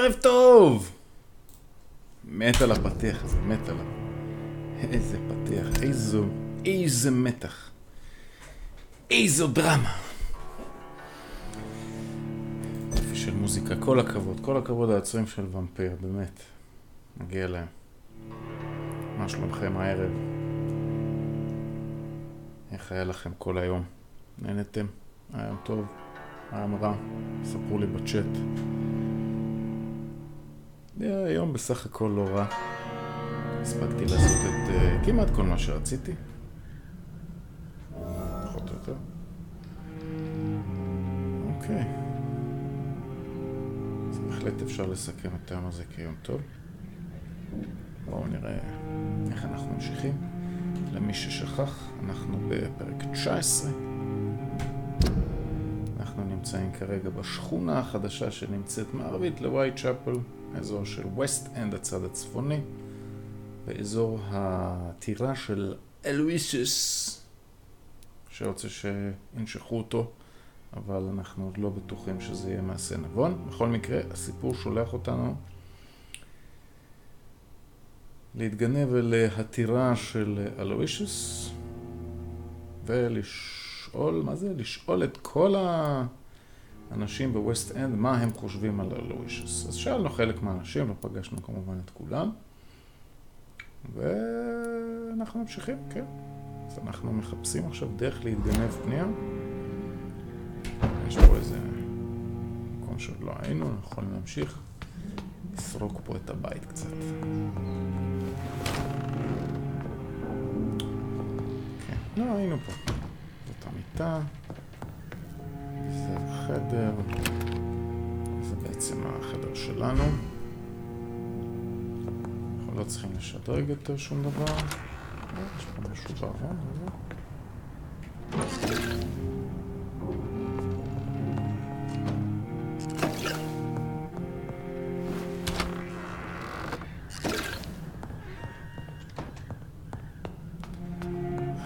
ערב טוב! מת על הפתיח הזה, מת עליו. איזה פתיח, איזה מתח. איזו דרמה. יופי של מוזיקה, כל הכבוד היוצרים של ומפיר, באמת. מגיע להם. מה שלומכם הערב? איך היה לכם כל היום? נהנתם? היה טוב? היה רע? ספרו לי בצ'אט. היום בסך הכל לא רע. הספקתי לעשות את כמעט כל מה שרציתי. פחות או יותר. אוקיי. אז בהחלט אפשר לסכם את היום הזה כיום טוב. בואו נראה איך אנחנו ממשיכים. למי ששכח, אנחנו בפרק 19. אנחנו נמצאים כרגע בשכונה החדשה שנמצאת מערבית לווייט צ'אפל, האזור של ווסט אנד הצד הצפוני, באזור הטירה של אלוויסוס, שרוצה שינשכו אותו, אבל אנחנו עוד לא בטוחים שזה יהיה מעשה נבון. בכל מקרה, הסיפור שולח אותנו להתגנב אל הטירה של אלוויסוס ולשאול, מה זה? לשאול את כל האנשים בווסט אנד מה הם חושבים על אלוויסוס. אז שאלנו חלק מהאנשים, לא פגשנו כמובן את כולם, ואנחנו ממשיכים, כן. אז אנחנו מחפשים עכשיו דרך להתגנב פנייה. יש פה איזה מקום שעוד לא היינו, אנחנו יכולים להמשיך לסרוק פה את הבית קצת. כן, לא היינו פה. זאת המיטה, זה החדר, זה בעצם החדר שלנו. אנחנו לא צריכים לשדרג יותר שום דבר. יש פה משהו בארון,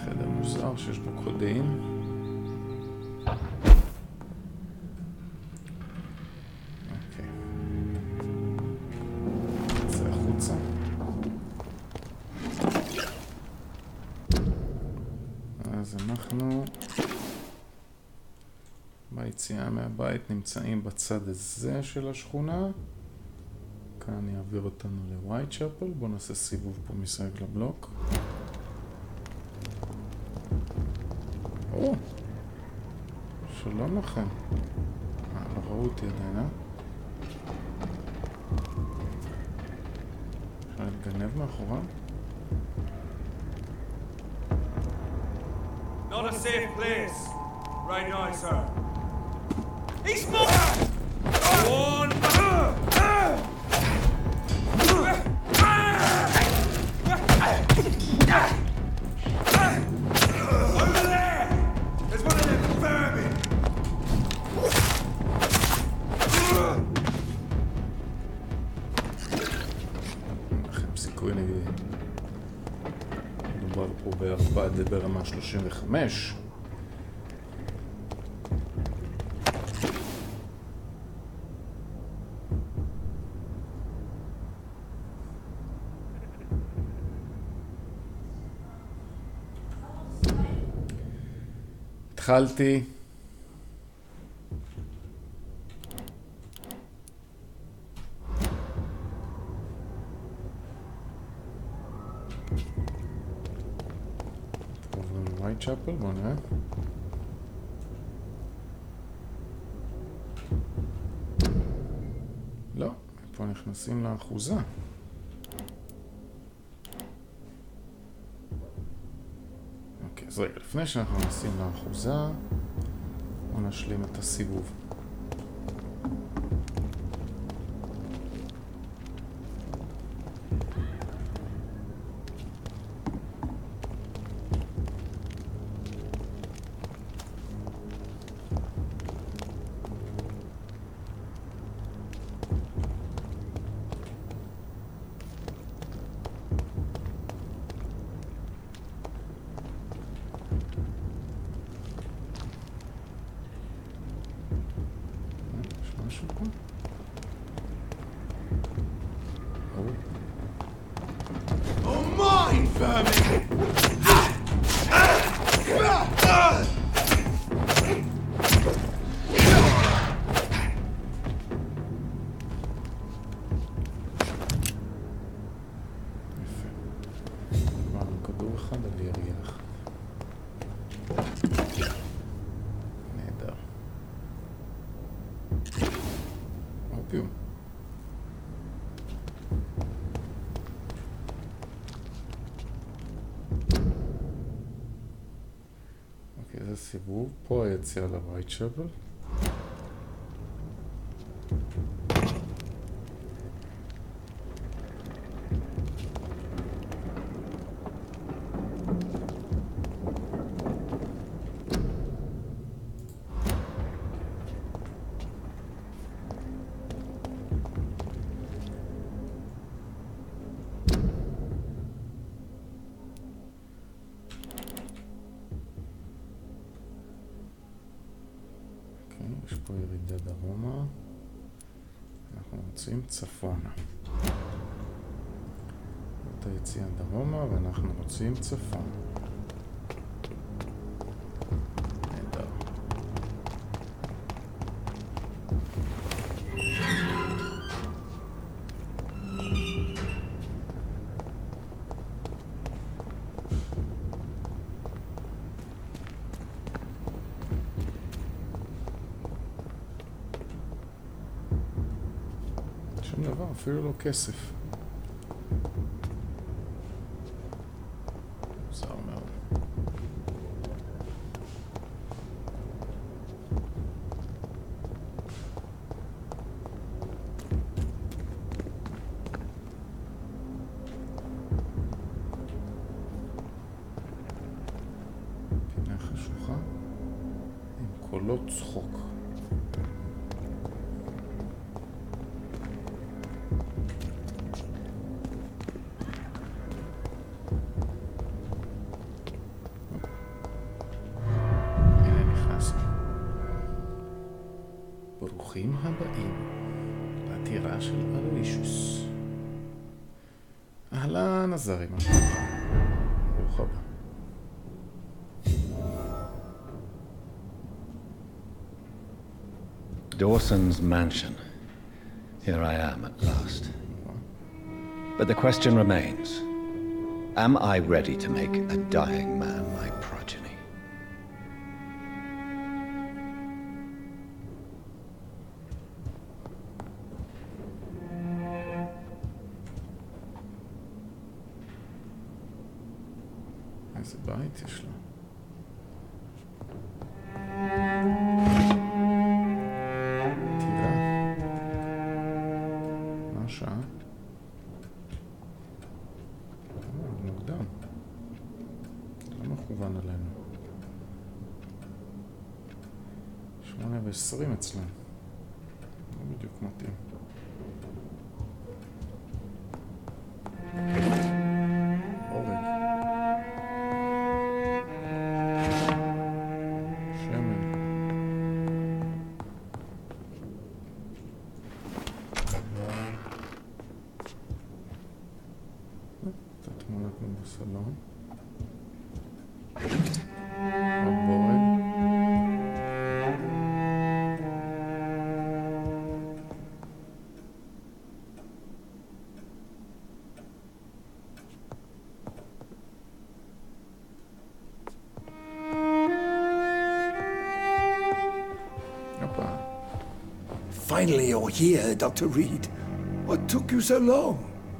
חדר מוזר שיש בו קודאים. אוקיי. זה החוצה. אז אנחנו ביציאה מהבית נמצאים בצד הזה של השכונה. כאן יעביר אותנו לווייט צ'אפל. בואו נעשה סיבוב פה מסביב לבלוק. שלום לכם. לא ראו אותי עדיין, אפשר להתגנב מאחורה? Not a safe place. Right now, sir. He's moving! One! Over there! There's one of them vermin! לכם סיכוי נגיד. מדובר פה בערפד ברמה 35. התחלתי. עוברים לווייט צ'אפל, בואו נראה. לא, פה נכנסים לאחוזה. אוקיי, אז רגע, לפני שאנחנו נכנסים לאחוזה, בואו נשלים את הסיבוב. שמענו כדור אחד על יריח. נהדר. אופיום. אוקיי, זה סיבוב. פה היציאה לווייט שבל. יש פה ירידה דרומה, אנחנו רוצים צפונה. זאת היציאה דרומה ואנחנו רוצים צפונה. נהדר. שום דבר, אפילו לא כסף. מוזר מאוד. פינה חשוכה עם קולות צחוק. ברוכים הבאים לטירה של אלוישוס. אהלן עזרי, מה שלומך? ברוך הבא. Dawson's mansion. Here I am at last. But the question remains, am I ready to make a dying man my progeny? איזה בית יש לו? טירה. מה השעה? מוקדם. לא מכוון עלינו. 8:20 אצלנו. לא בדיוק מתאים. בסלון. עוד בורג. Finally, you're here, Dr. Reed. What took you so long?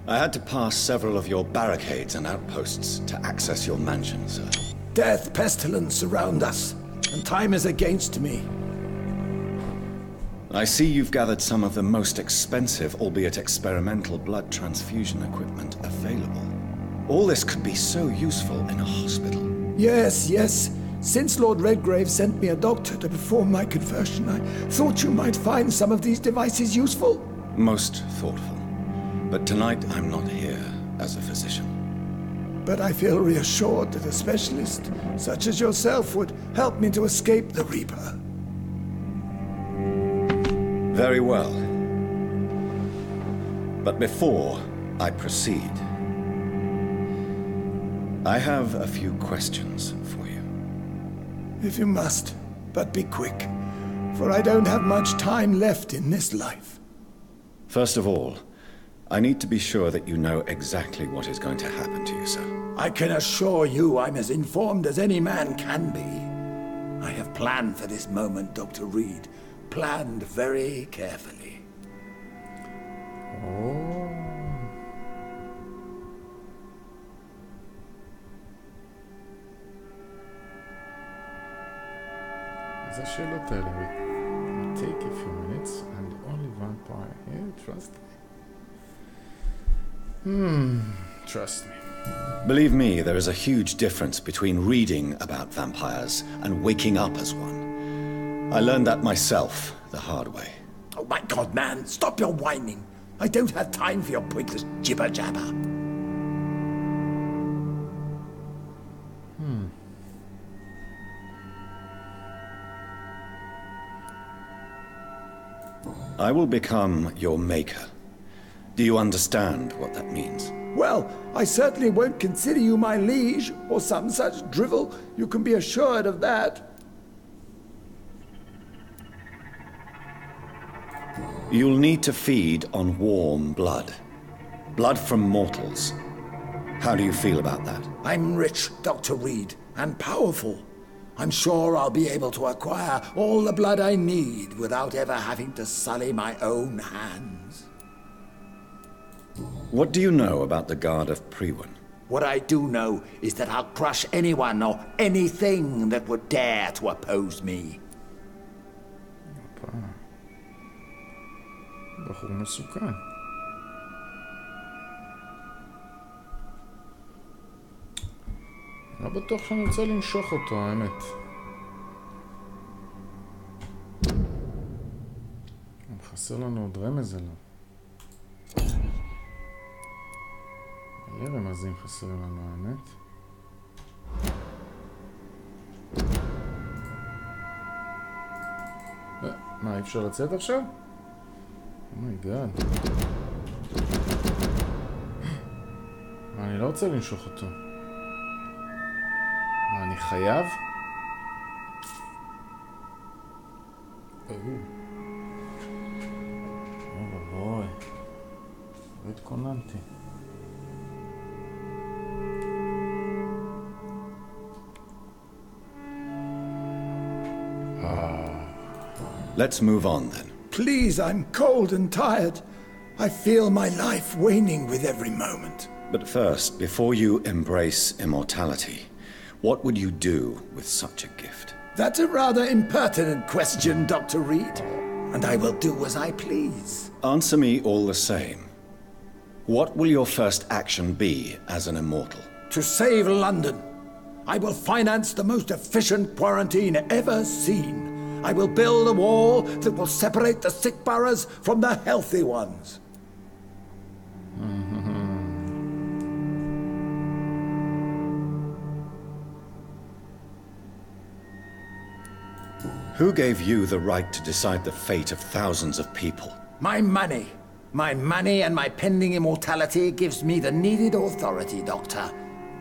I had to pass several of your barricades and outposts to access your mansion, sir. Death, pestilence surround us, and time is against me. I see you've gathered some of the most expensive, albeit experimental, blood transfusion equipment available. All this could be so useful in a hospital. Yes, yes. Since Lord Redgrave sent me a doctor to perform my conversion, I thought you might find some of these devices useful. Most thoughtful. But tonight I'm not here as a physician. But I feel reassured that a specialist such as yourself would help me to escape the Reaper. Very well. But before I proceed, I have a few questions for you. If you must, but be quick, for I don't have much time left in this life. First of all, I need to be sure that you know exactly what is going to happen to you, sir. I can assure you I'm as informed as any man can be. I have planned for this moment, Dr. Reed. Planned very carefully. Oh. אז השאלות האלה, it take a few minutes and only vampire here, trust me. Trust me. Believe me, there is a huge difference between reading about vampires and waking up as one. I learned that myself the hard way. Oh my God, man, stop your whining. I don't have time for your pointless jibber-jabber. I will become your maker. Do you understand what that means? Well, I certainly won't consider you my liege, or some such drivel. You can be assured of that. You'll need to feed on warm blood. Blood from mortals. How do you feel about that? I'm rich, Dr. Reed, and powerful. I'm sure I'll be able to acquire all the blood I need without ever having to sully my own hands. What do you know about the Guard of Priwen? What I do know is that I'll crush anyone or anything that would dare to oppose me. בחור מסוכן. לא בטוח שאני רוצה לנשוך אותו, האמת. חסר לנו עוד רמז עליו. מלא רמזים חסרים לנו, האמת. מה, אי אפשר לצאת עכשיו? אומייגאד. אני לא רוצה לנשוך אותו. מה, אני חייב? אוי, לא התכוננתי. Let's move on then. Please, I'm cold and tired. I feel my life waning with every moment. But first, before you embrace immortality, what would you do with such a gift? That's a rather impertinent question, Dr. Reed. And I will do as I please. Answer me all the same. What will your first action be as an immortal? To save London, I will finance the most efficient quarantine ever seen. I will build a wall that will separate the sick boroughs from the healthy ones. Who gave you the right to decide the fate of thousands of people? My money. My money and my pending immortality gives me the needed authority, Doctor.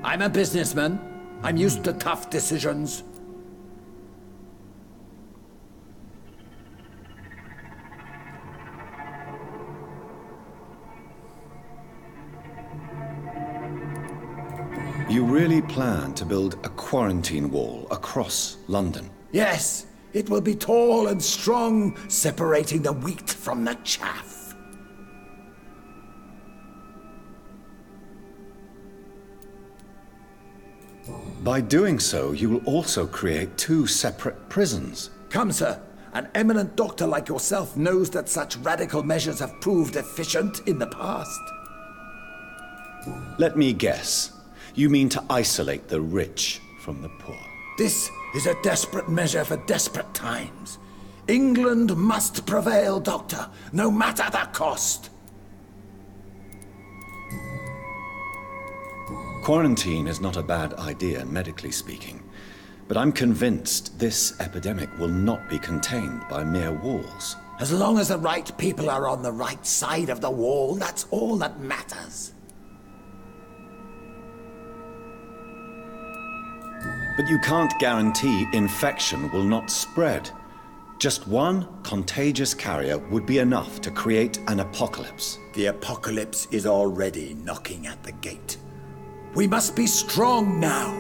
I'm a businessman. I'm used to tough decisions. You really plan to build a quarantine wall across London? Yes, it will be tall and strong, separating the wheat from the chaff. By doing so, you will also create two separate prisons. Come, sir. An eminent doctor like yourself knows that such radical measures have proved efficient in the past. Let me guess. You mean to isolate the rich from the poor? This is a desperate measure for desperate times. England must prevail, Doctor, no matter the cost. Quarantine is not a bad idea, medically speaking. But I'm convinced this epidemic will not be contained by mere walls. As long as the right people are on the right side of the wall, that's all that matters. But you can't guarantee infection will not spread. Just one contagious carrier would be enough to create an apocalypse. The apocalypse is already knocking at the gate. We must be strong now.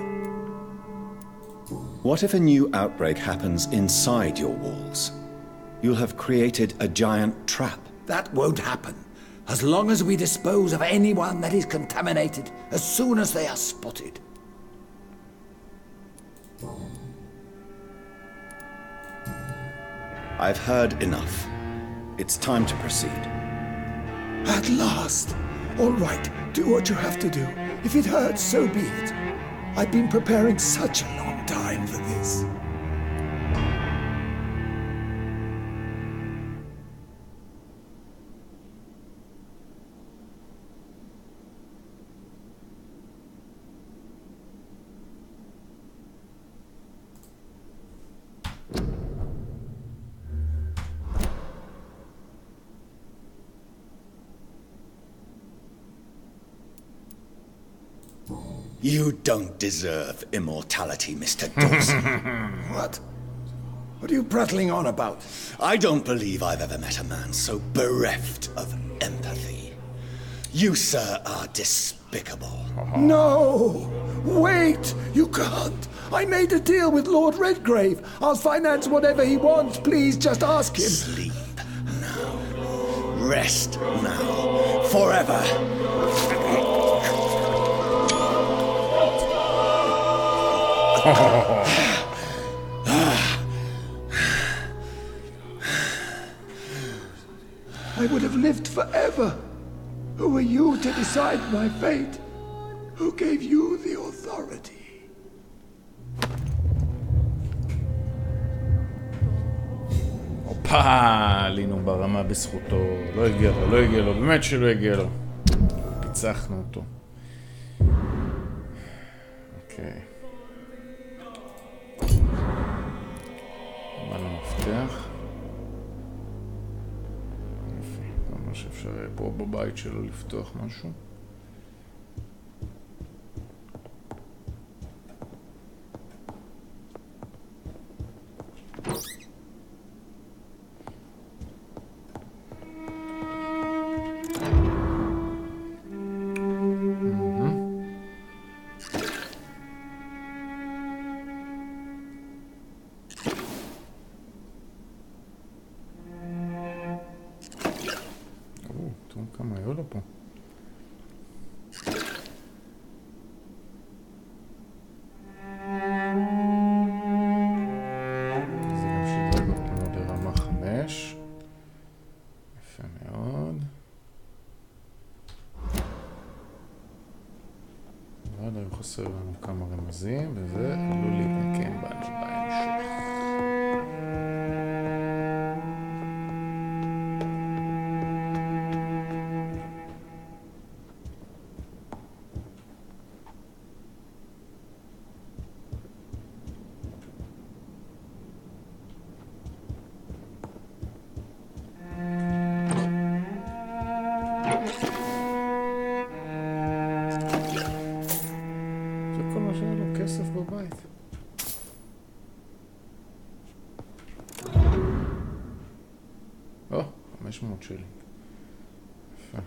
What if a new outbreak happens inside your walls? You'll have created a giant trap. That won't happen. As long as we dispose of anyone that is contaminated as soon as they are spotted. I've heard enough. It's time to proceed. At last! All right, do what you have to do. If it hurts, so be it. I've been preparing such a long time for this. You don't deserve immortality, Mr. Dawson. What? What are you prattling on about? I don't believe I've ever met a man so bereft of empathy. You, sir, are despicable. No! Wait! You can't! I made a deal with Lord Redgrave. I'll finance whatever he wants. Please, just ask him. Sleep now. Rest now. Forever. I would have lived forever. Who are you to decide my fate? Who gave you the authority? הופה, עלינו ברמה בזכותו. לא הגיע לו, לא הגיע לו, באמת שלא הגיע לו. פיצחנו אותו. אוקיי. באנו מפתח. יופי, זה אומר שאפשר פה בבית שלו לפתוח משהו. כמה היו לו פה? זה גם שדרג אותנו לרמה 5. יפה מאוד. ועד היום חסר לנו כמה רמזים, וזה עלול להתנקם בנו בהמשך. או, 500 שלי. יפה.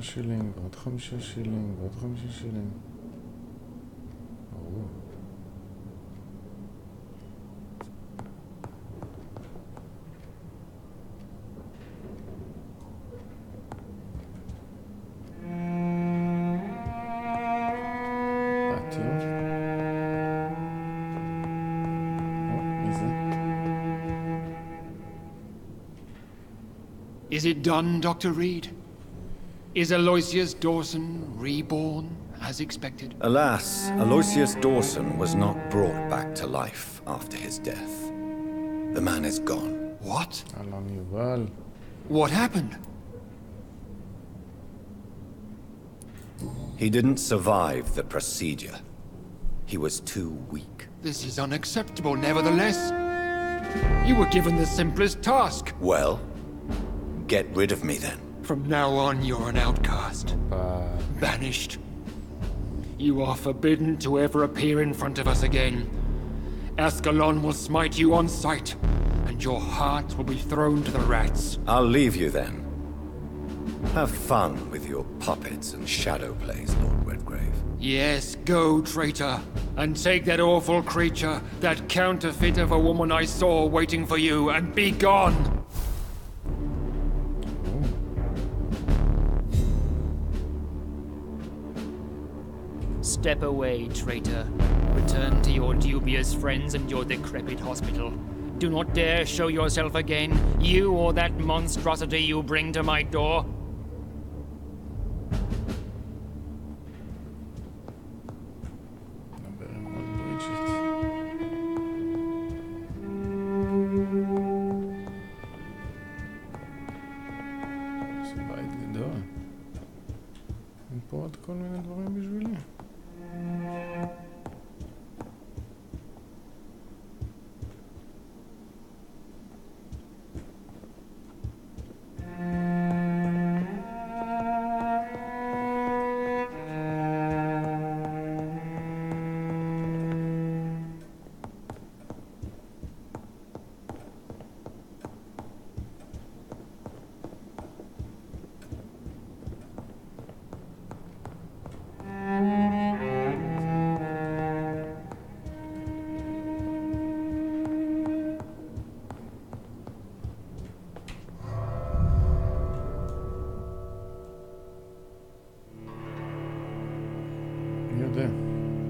שילינג, ועוד 5 שילינג, ועוד 5 שילינג. ברור. Is it done, Dr. Reed? Is Aloysius Dawson reborn, as expected? Alas, Aloysius Dawson was not brought back to life after his death. The man is gone. What? אלון יובל. What happened? He didn't survive the procedure. He was too weak. This is unacceptable, nevertheless. You were given the simplest task. Well, get rid of me then. From now on, you're an outcast. Banished. You are forbidden to ever appear in front of us again. Ascalon will smite you on sight, and your heart will be thrown to the rats. I'll leave you then. Have fun with your puppets and shadow plays, Lord Redgrave. Yes, go, traitor, and take that awful creature, that counterfeit of a woman I saw waiting for you, and be gone! Step away, traitor. Return to your dubious friends and your decrepit hospital. Do not dare show yourself again, you or that monstrosity you bring to my door. זה בית גדול. אין פה עוד כל מיני דברים בשבילי.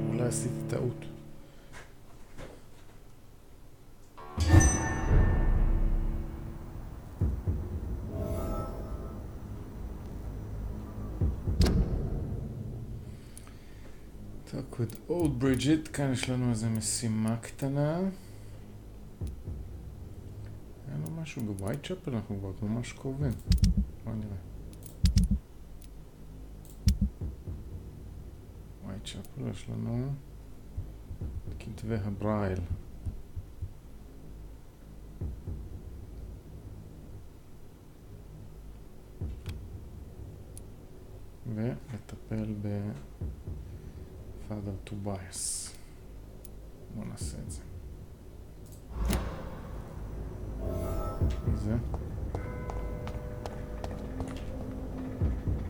אולי עשיתי טעות. Talk with old Bridget, כאן יש לנו איזו משימה קטנה. היה לו משהו בווייט צ'אפל, אנחנו כבר ממש קרובים. בוא נראה. צ'אפל, יש לנו כתבי הברייל. ולטפל בפאדר טובייס. בואו נעשה את זה. מי זה?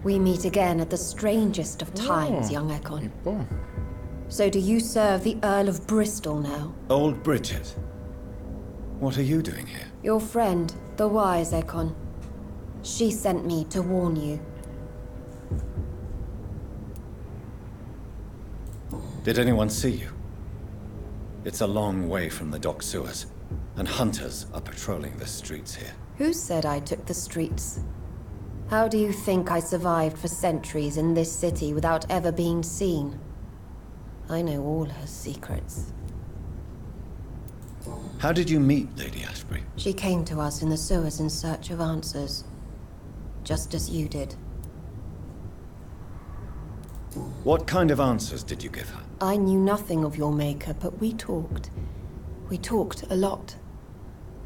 We meet again at the strangest of times, young Ekon. So do you serve the Earl of Bristol now? Old Bridget, what are you doing here? Your friend, the wise Ekon. She sent me to warn you. Did anyone see you? It's a long way from the dock sewers, and hunters are patrolling the streets here. Who said I took the streets? How do you think I survived for centuries in this city without ever being seen? I know all her secrets. How did you meet Lady Ashbury? She came to us in the sewers in search of answers, just as you did. What kind of answers did you give her? I knew nothing of your maker, but we talked. We talked a lot.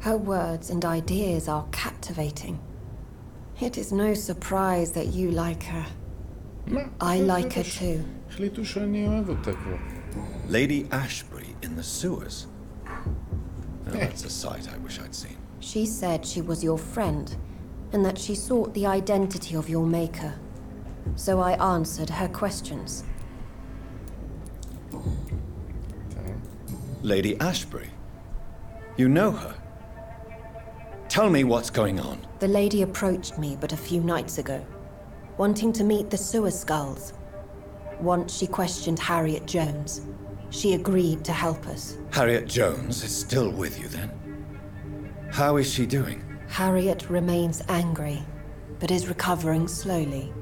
Her words and ideas are captivating. It is no surprise that you like her. I like her too. החליטו שאני אוהב אותה כבר. Lady Ashbury in the sewers? Now that's a sight I wish I'd seen. She said she was your friend, and that she sought the identity of your maker. so I answered her questions. Lady Ashbury? You know her? Tell me what's going on. The lady approached me but a few nights ago, wanting to meet the sewer skulls. Once she questioned Harriet Jones. She agreed to help us. Harriet Jones is still with you then? How is she doing? Harriet remains angry, but is recovering slowly.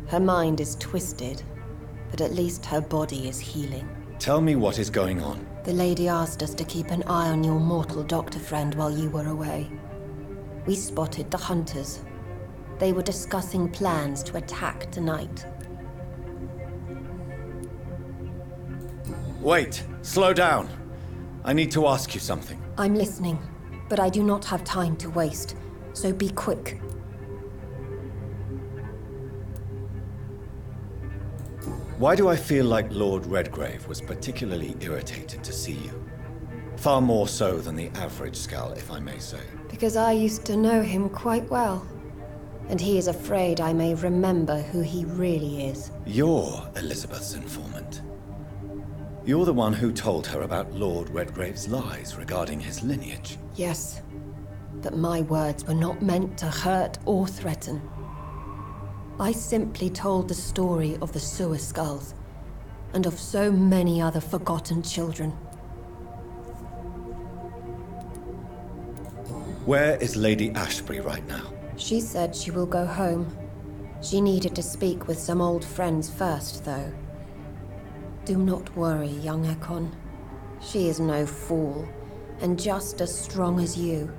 Her mind is twisted, but at least her body is healing. Tell me what is going on. The lady asked us to keep an eye on your mortal doctor friend while you were away. We spotted the hunters. They were discussing plans to attack tonight. Wait, slow down. I need to ask you something. I'm listening, but I do not have time to waste, so be quick. Why do I feel like Lord Redgrave was particularly irritated to see you? Far more so than the average Skull, if I may say. Because I used to know him quite well, and he is afraid I may remember who he really is. You're Elizabeth's informant. You're the one who told her about Lord Redgrave's lies regarding his lineage. Yes, but my words were not meant to hurt or threaten. I simply told the story of the sewer skulls, and of so many other forgotten children. Where is Lady Ashbury right now? She said she will go home. She needed to speak with some old friends first, though. Do not worry, young Ekon. She is no fool, and just as strong as you.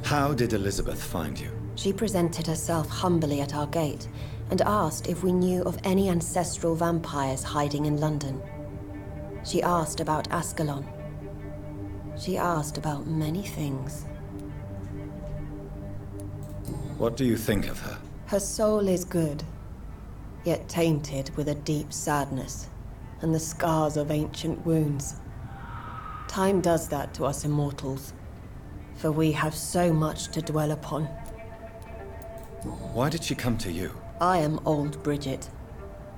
How did Elizabeth find you? She presented herself humbly at our gate, and asked if we knew of any ancestral vampires hiding in London. She asked about Ascalon. She asked about many things. What do you think of her? Her soul is good, yet tainted with a deep sadness, and the scars of ancient wounds. Time does that to us immortals, for we have so much to dwell upon. Why did she come to you? I am old Bridget,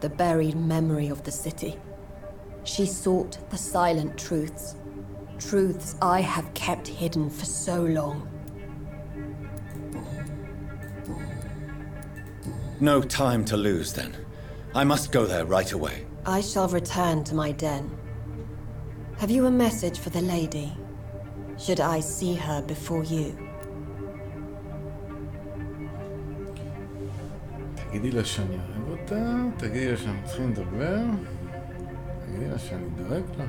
the buried memory of the city. She sought the silent truths, truths I have kept hidden for so long. No time to lose, then. I must go there right away. I shall return to my den. Have you a message for the lady? Should I see her before you? תגידי לה שאני אוהב אותה, תגידי לה שאני מתחיל לדבר, תגידי לה שאני דואג לה.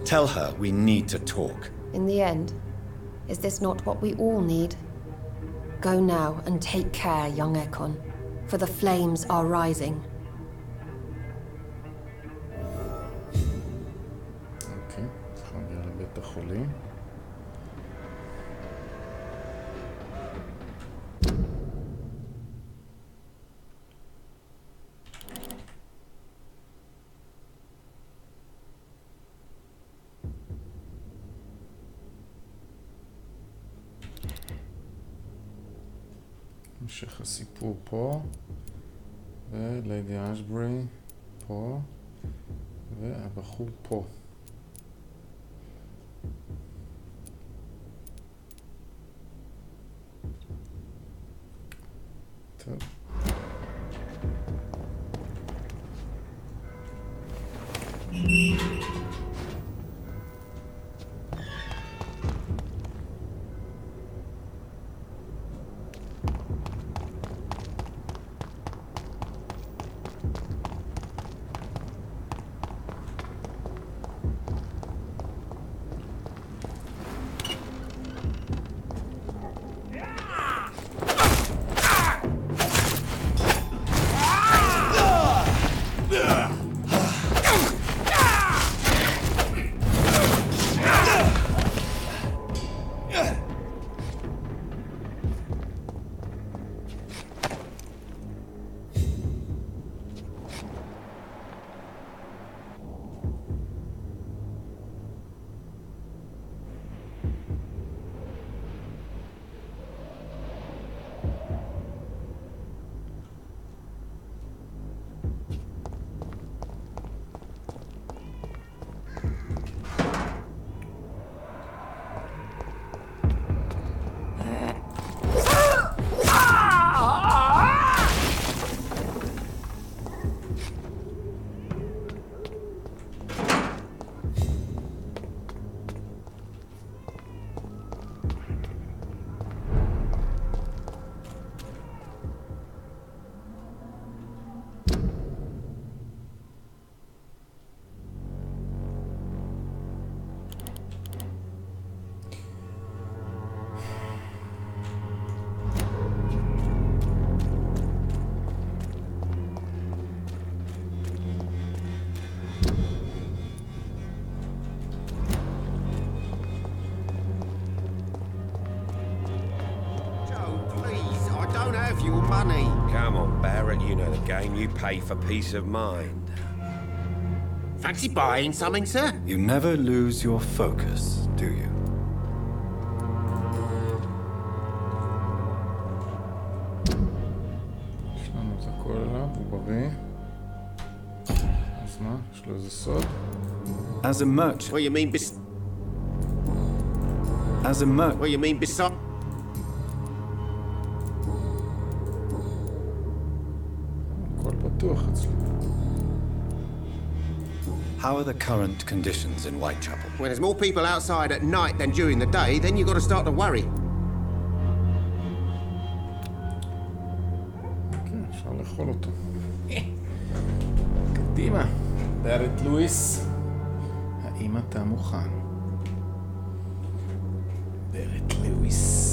Tell her we need to talk. In the end, is this not what we all need? Go now and take care, young Ekon, for the flames are rising. אוקיי, צריך להגיע לבית החולים. המשך הסיפור פה, וליידי אשברי פה, והבחור פה. טוב. won't have your money. Come on, Barrett, you know the game. You pay for peace of mind. Fancy buying something, sir? You never lose your focus, do you? יש לנו את הכל עליו, הוא בריא. אז מה? יש לו איזה סוד? As a merchant. What you mean As a merchant. What you mean beside? הכל פתוח אצלי. How are the current conditions in Whitechapel? When there's more people outside at night than during the day, then you've got to start to worry. כן, אפשר לאכול אותו. קדימה, ברט לואיס, האם אתה מוכן? ברט לואיס.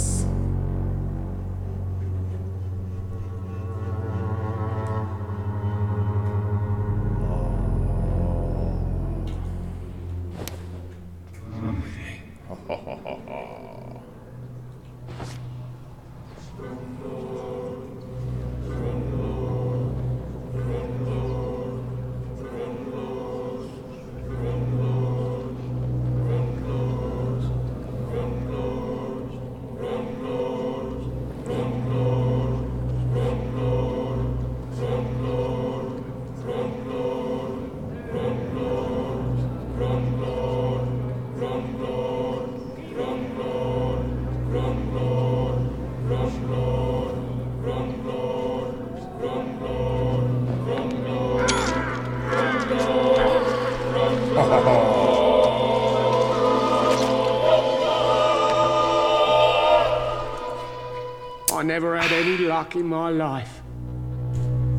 I never had any luck in my life.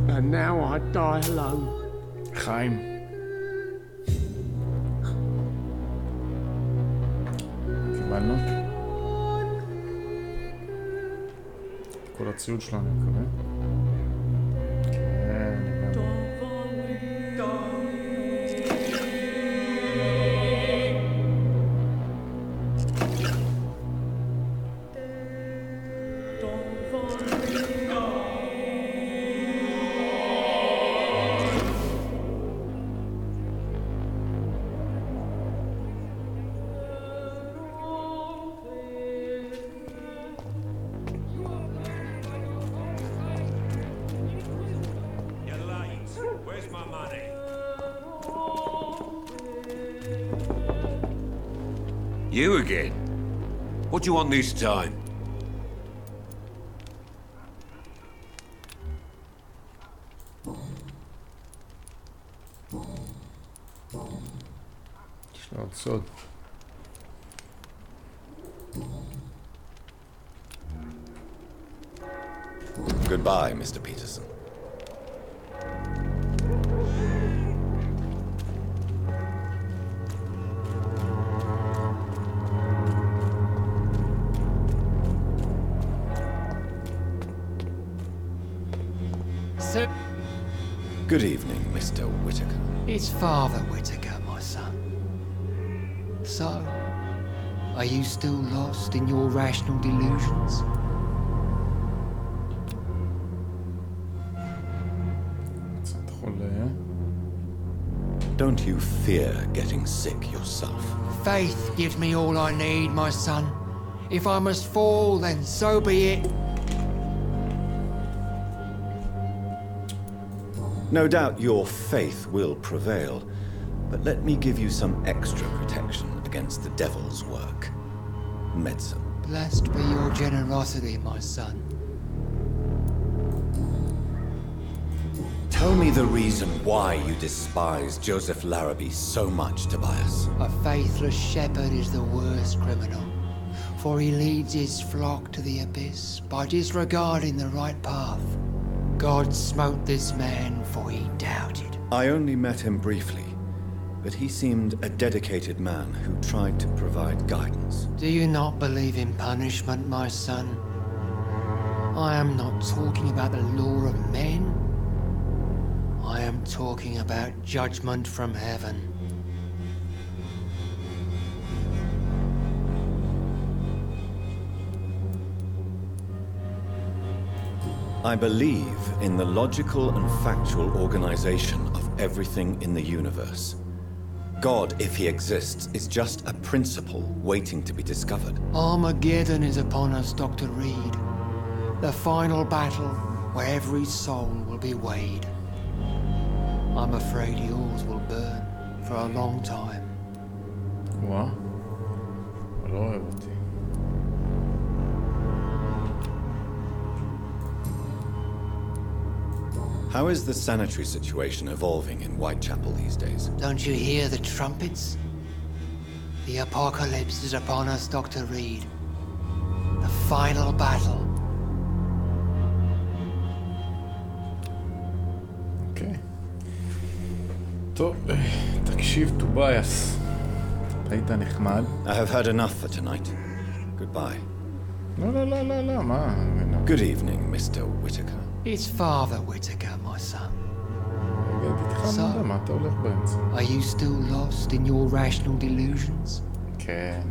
And now I die alone. חיים. קיבלנו. כל הציוד שלנו, אני מקווה. כן, You again? What do you want this time? יש לו עוד סוד. Goodbye, Mr. Peterson. Sir, Good evening, Mr. Whittaker. it's Father Whittaker, my son. So, are you still lost in your rational delusions? קצת חולה. Don't you fear getting sick yourself? Faith gives me all I need, my son. If I must fall, then so be it. No doubt your faith will prevail, but let me give you some extra protection against the devil's work. Medicine. Blessed be your generosity, my son. Tell me the reason why you despise Joseph Larrabee so much, Tobias. A faithless shepherd is the worst criminal, for he leads his flock to the abyss by disregarding the right path. God smote this man, for he doubted. I only met him briefly, but he seemed a dedicated man who tried to provide guidance. Do you not believe in punishment, my son? I am not talking about the law of men. I am talking about judgment from heaven. I believe in the logical and factual organization of everything in the universe. God, if he exists, is just a principle waiting to be discovered. Armageddon is upon us, Dr. Reed. The final battle where every soul will be weighed. I'm afraid yours will burn for a long time. וואה, הוא לא אוהב אותי. How is the sanitary situation evolving in Whitechapel these days? Don't you hear the trumpets? The apocalypse is upon us, Dr. Reed. The final battle. אוקיי. טוב, תקשיב, טובייס. היית נחמד. I have heard enough for tonight. Goodbye. לא, מה? Good evening, Mr. Whittaker. It's Father Whittaker, my son. רגע, מה אתה הולך באמצע? Are you still lost in your rational delusions? כן.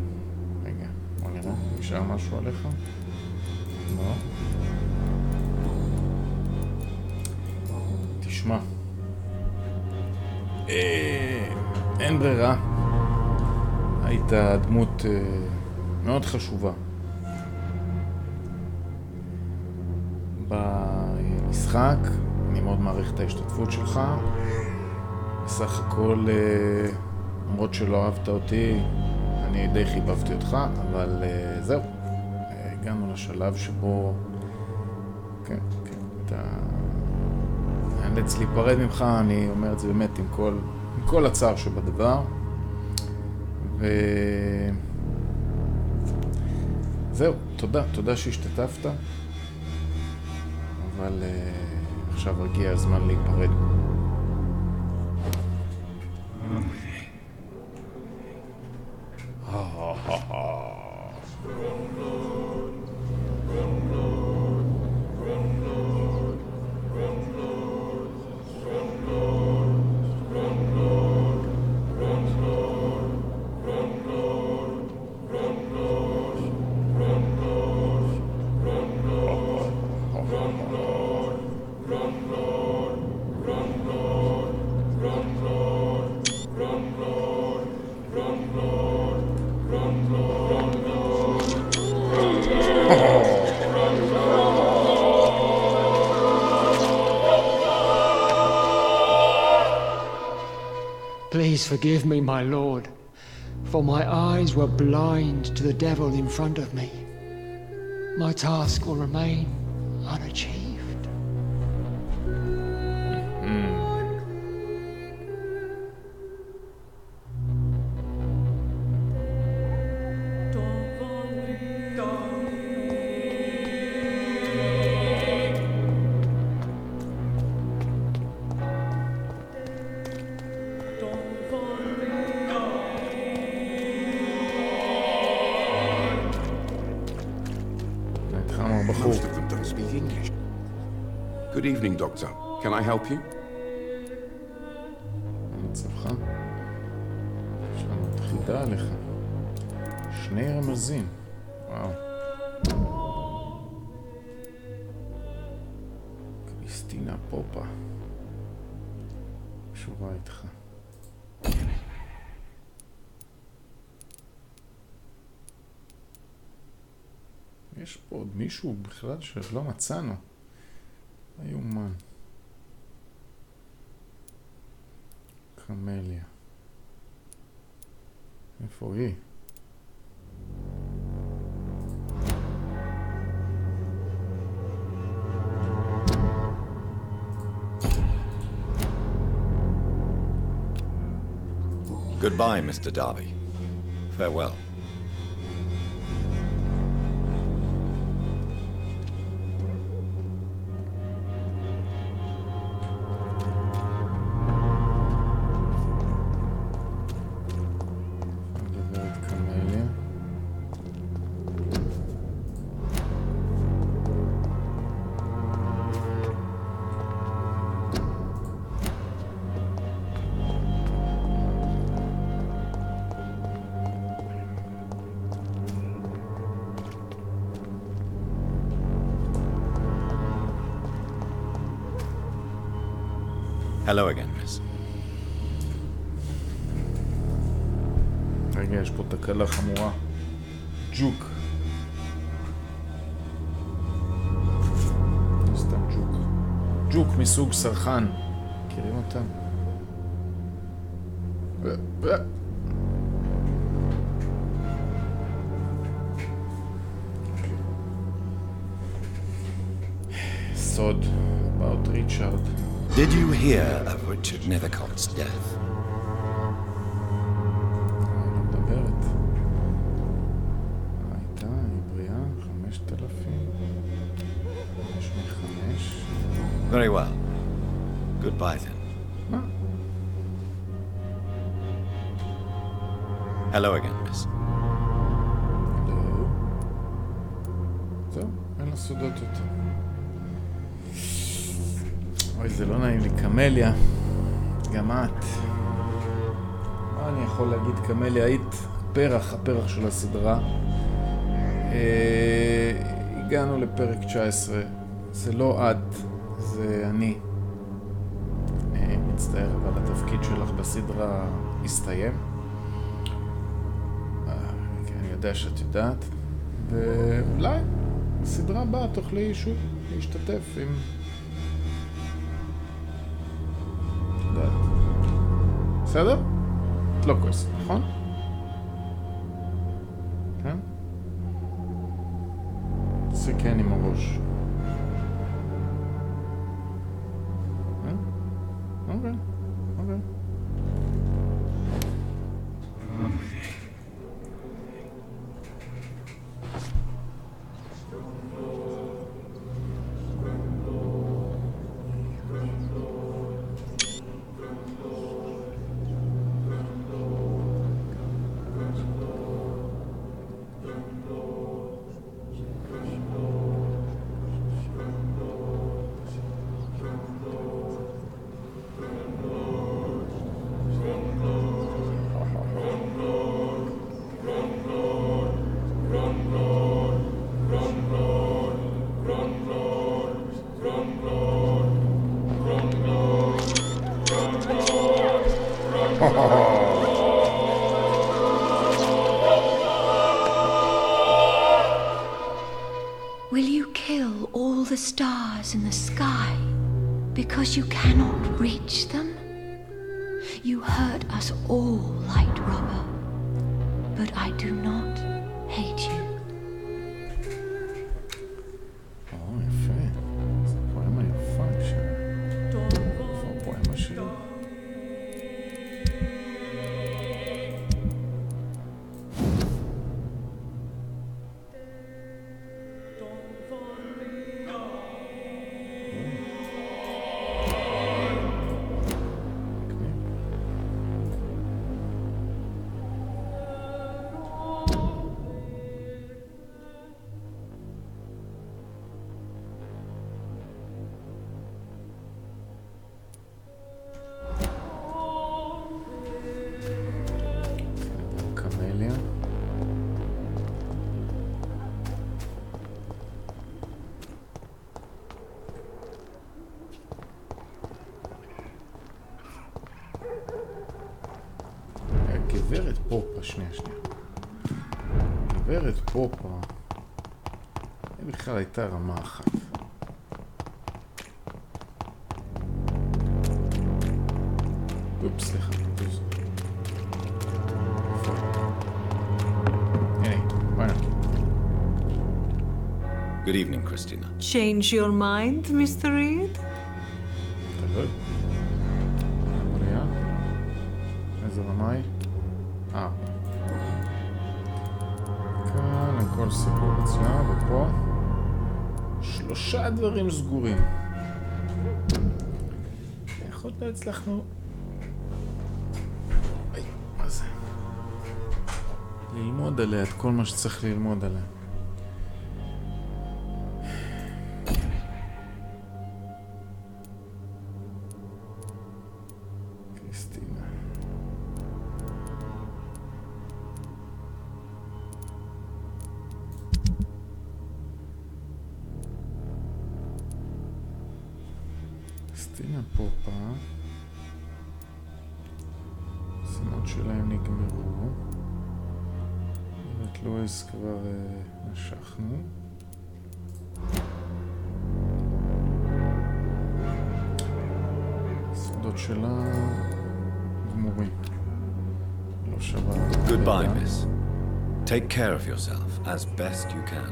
רגע, בוא נראה. נשאר משהו עליך? לא. תשמע. אין ברירה. היית דמות מאוד חשובה. במשחק, אני מאוד מעריך את ההשתתפות שלך. בסך הכל, למרות שלא אהבת אותי, אני די חיבבתי אותך, אבל זהו. הגענו לשלב שבו, כן, אתה נאלץ להיפרד ממך, אני אומר את זה באמת עם כל הצער שבדבר. זהו, תודה שהשתתפת. אבל עכשיו הגיע הזמן להיפרד. Please forgive me, my lord, for my eyes were blind to the devil in front of me. My task will remain unachieved. Most of them don't speak English. Good evening, Doctor. Can I help you? מצבך? יש לנו חידה עליך. 2 רמזים. וואו. קריסטינה פופה. קשורה איתך. יש פה עוד מישהו בכלל שלא מצאנו. איומן. קמליה. איפה היא? Goodbye, Mr. Darby. Farewell. Hello again, miss. רגע, יש פה תקלה חמורה. ג'וק. סתם ג'וק. ג'וק מסוג סרחן. מכירים אותם? סוד about Richard. Did you hear of Richard Nethercott's death? מדברת. הייתה, היא בריאה, 5,000. 5. Very well. Goodbye then. מה? Hello again, miss. לא. זהו, אין לה סודות יותר. אוי, זה לא נעים לי. קמליה. גם את. מה אני יכול להגיד? קמליה, היית הפרח של הסדרה. הגענו לפרק 19. זה לא את, זה אני. מצטער, אבל התפקיד שלך בסדרה הסתיים. אני יודע שאת יודעת. ואולי בסדרה הבאה תוכלי שוב להשתתף עם... יודעת. בסדר? לא כועס, נכון? כן? זה כן עם הראש. אוקיי. Will you kill all the stars in the sky because you cannot reach them? You hurt us all, light robber, but I do not hate you. יפה. זו פואמה יפה שם. זו פואמה שלי. גברת פופה, שנייה. גברת פופה. היא בכלל הייתה רמה אחת. אופס, סליחה. הנה, בואי נקי. Good evening, Christina. Change your mind, Mr. Reed? תלוי. בריאה. איזה רמה היא? כאן הכל סגור אצלה, ופה 3 דברים סגורים. איך עוד לא הצלחנו... מה זה? ללמוד עליה את כל מה שצריך ללמוד עליה. קריסטינה פופה. שלהם נגמרו. את לואיס כבר נשכנו. הסודות שלה גמורים. לא שווה. Goodbye, miss. Take care of yourself as best you can.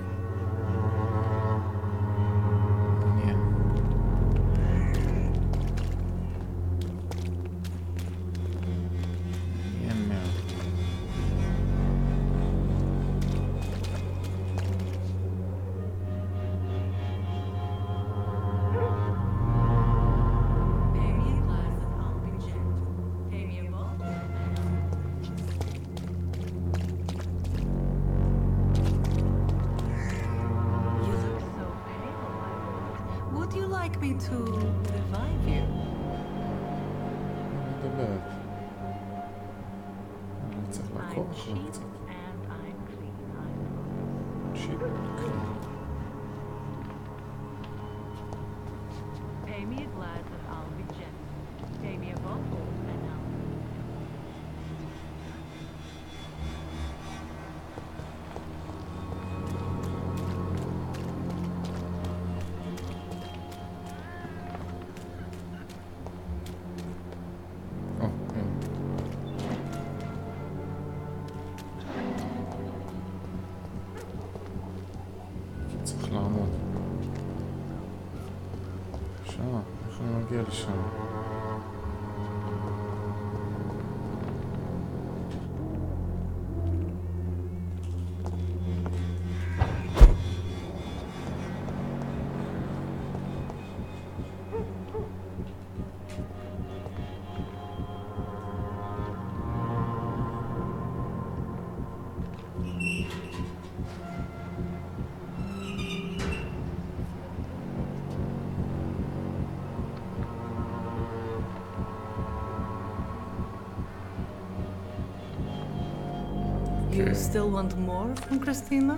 You still want more from Christina?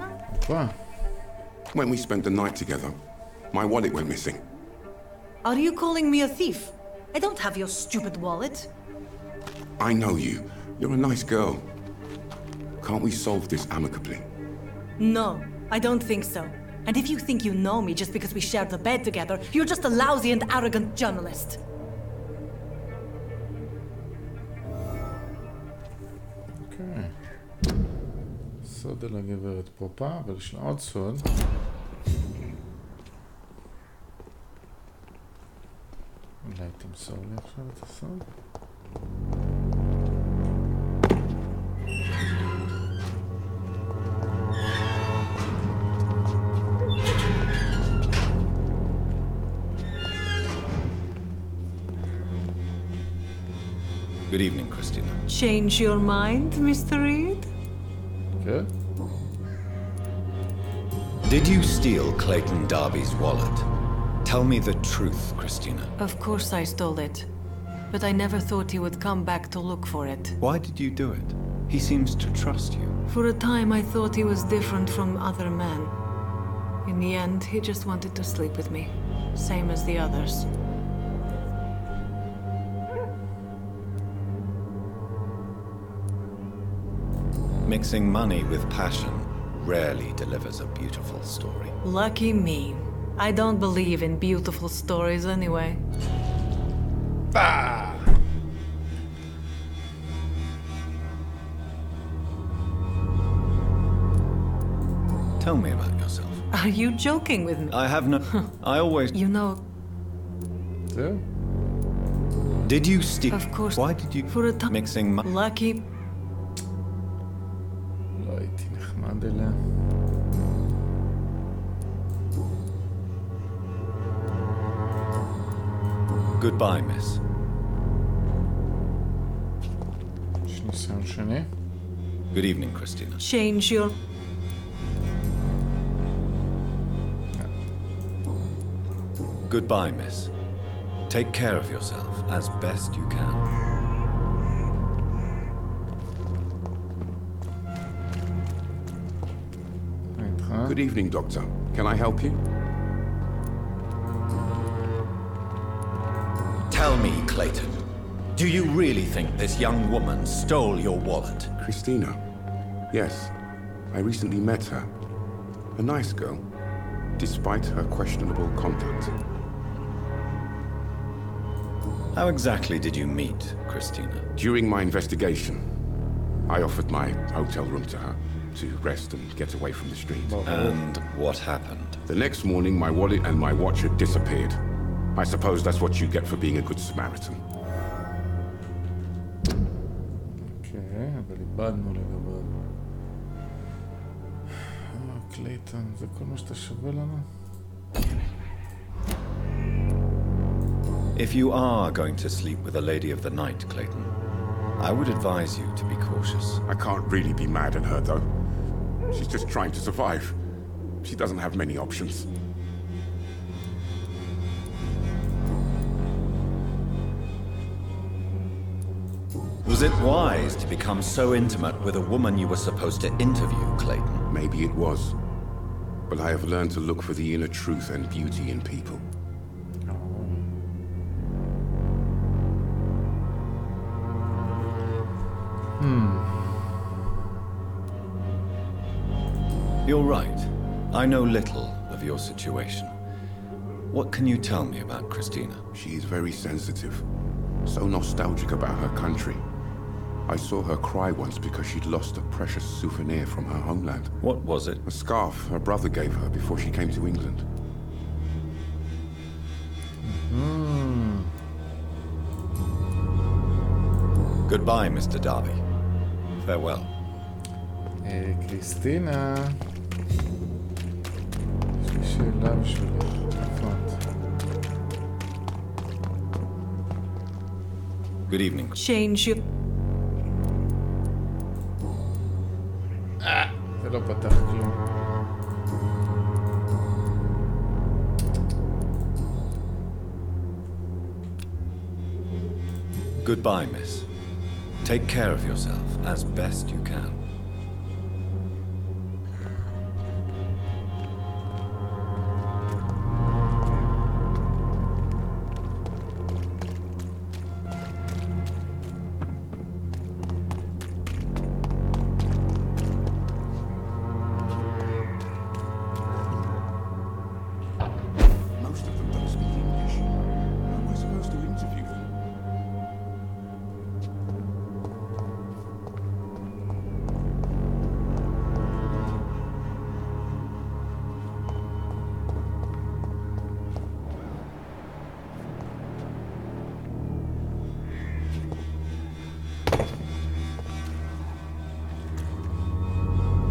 What? When we spent the night together, my wallet went missing. Are you calling me a thief? I don't have your stupid wallet. I know you. You're a nice girl. Can't we solve this amicably? No, I don't think so. And if you think you know me just because we shared the bed together, you're just a lousy and arrogant journalist. Okay. סוד על הגברת פופה, אבל יש לה עוד סוד. אולי תמסור לי עכשיו את הסוד? Good evening, Christina. Change your mind, Mr. Reed? Good. Did you steal Clayton Darby's wallet? Tell me the truth, Christina. Of course I stole it. But I never thought he would come back to look for it. Why did you do it? He seems to trust you. For a time I thought he was different from other men. In the end, he just wanted to sleep with me. Same as the others. Mixing money with passion rarely delivers a beautiful story. Lucky me. I don't believe in beautiful stories anyway. Bah! Tell me about yourself. Are you joking with me? I have no... I always... You know... Yeah? Did you steal... Of course. Why did you... For a time... Mixing money... Lucky... לא הייתי נחמד אליה. Goodbye, miss. יש ניסיון שני. Good evening, Christina. Change your... Goodbye, miss. Take care of yourself as best you can. Good evening, Doctor. Can I help you? Tell me, Clayton, Do you really think this young woman stole your wallet? Christina? Yes. I recently met her. A nice girl, despite her questionable conduct. How exactly did you meet Christina? During my investigation, I offered my hotel room to her to rest and get away from the street. And what happened? The next morning, my wallet and my watch had disappeared. I suppose that's what you get for being a good Samaritan. אוקיי, אבל איבדנו לגביו. קלייטון, זה כל מה שאתה שווה לנו? If you are going to sleep with a lady of the night, Clayton, I would advise you to be cautious. I can't really be mad at her, though. She's just trying to survive. She doesn't have many options. Was it wise to become so intimate with a woman you were supposed to interview, Clayton? Maybe it was. But I have learned to look for the inner truth and beauty in people. You're right. I know little of your situation. What can you tell me about Christina? She is very sensitive. So nostalgic about her country. I saw her cry once because she'd lost a precious souvenir from her homeland. What was it? A scarf her brother gave her before she came to England. Goodbye, Mr. Darby. Farewell. קריסטינה, יש לי שאלה בשבילך. איפה את? Good evening. Change your... זה לא פתח כלום. Goodbye, miss. Take care of yourself as best you can. Most of them don't speak English. How am I supposed to interview them?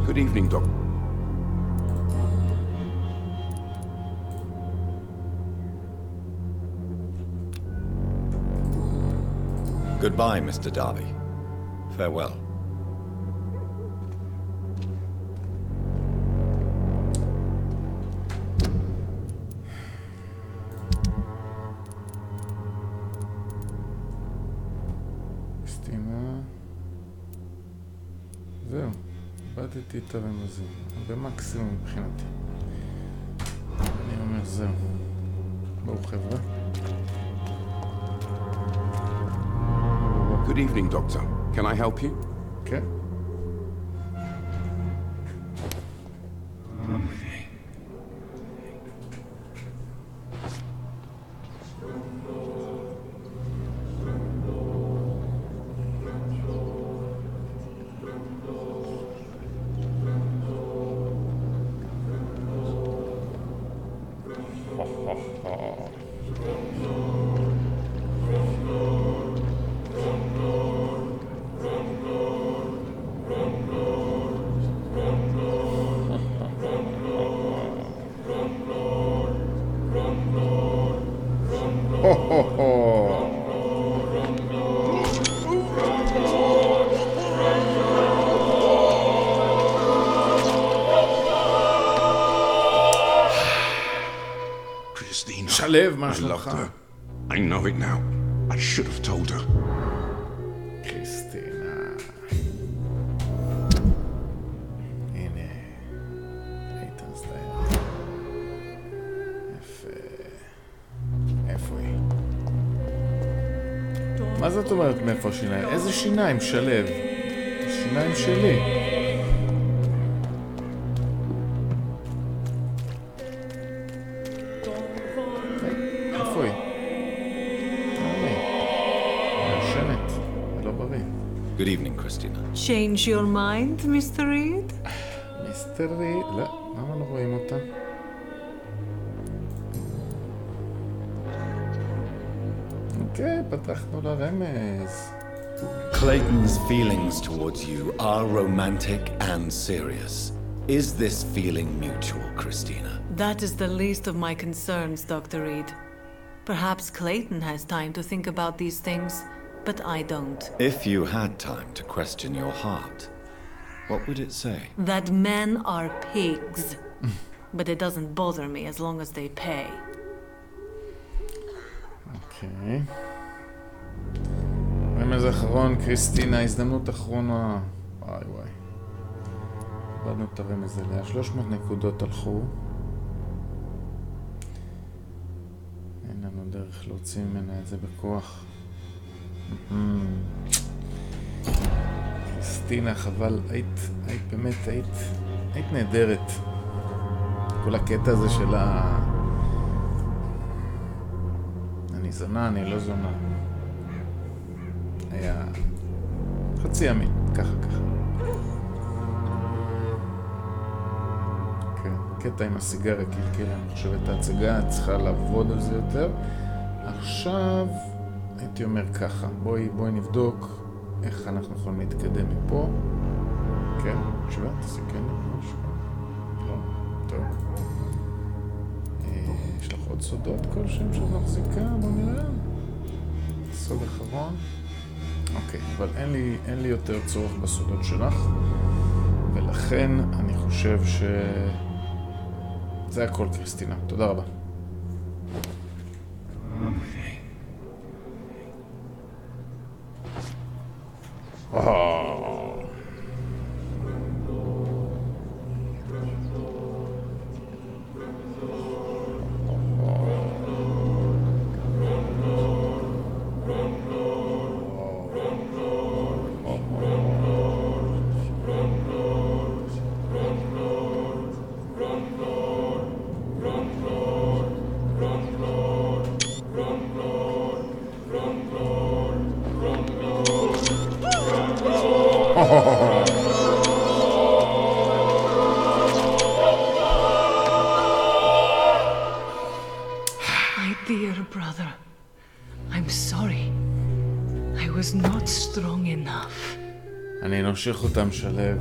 Good evening, Doc. Goodbye, Mr. Darby. Farewell. קריסטינה. זהו, איבדתי את הרמזים. במקסימום מבחינתי. אני אומר זהו. בואו חבר'ה. Good evening, Doctor. Can I help you? כן. Christina. שלב, מה I loved שלומך? her. I know it now. I should have told her. קריסטינה. הנה. איתן סטייר. יפה. איפה היא? מה זאת אומרת מאיפה השיניים? איזה שיניים, שלב? השיניים שלי. איפה היא? ישנת, זה לא בריא. Good evening, Christina. Change your mind, Mr. Reed? מיסטר ריד? לא, למה לא רואים אותה? אוקיי, פתחנו לרמז. Clayton's feelings towards you are romantic and serious. Is this feeling mutual, Christina? That is the least of my concerns, Dr. Reed. Perhaps Clayton has time to think about these things, but I don't. If you had time to question your heart, what would it say? That men are pigs. But it doesn't bother me as long as they pay. אוקיי. רמז אחרון, קריסטינה, הזדמנות אחרונה. וואי. איבדנו את הרמז אליה. 300 נקודות הלכו. אין לנו דרך להוציא ממנה את זה בכוח. קריסטינה, חבל, היית נהדרת. כל הקטע הזה של אני זונה, אני לא זונה. היה חצי ימין, ככה. כן, קטע עם הסיגריה קלקל, אני חושב את ההצגה, צריכה לעבוד על זה יותר. עכשיו, הייתי אומר ככה, בואי נבדוק איך אנחנו יכולים להתקדם מפה. כן, תשמע, תסכן משהו. לא, טוב. יש לך עוד סודות כלשהם שאת מחזיקה? בוא נראה. סוד אחרון. אוקיי, אבל אין לי יותר צורך בסודות שלך, ולכן אני חושב זה הכל, קריסטינה. תודה רבה. My dear brother, I'm sorry. I was not strong enough. אני נמשיך אותם, שלב.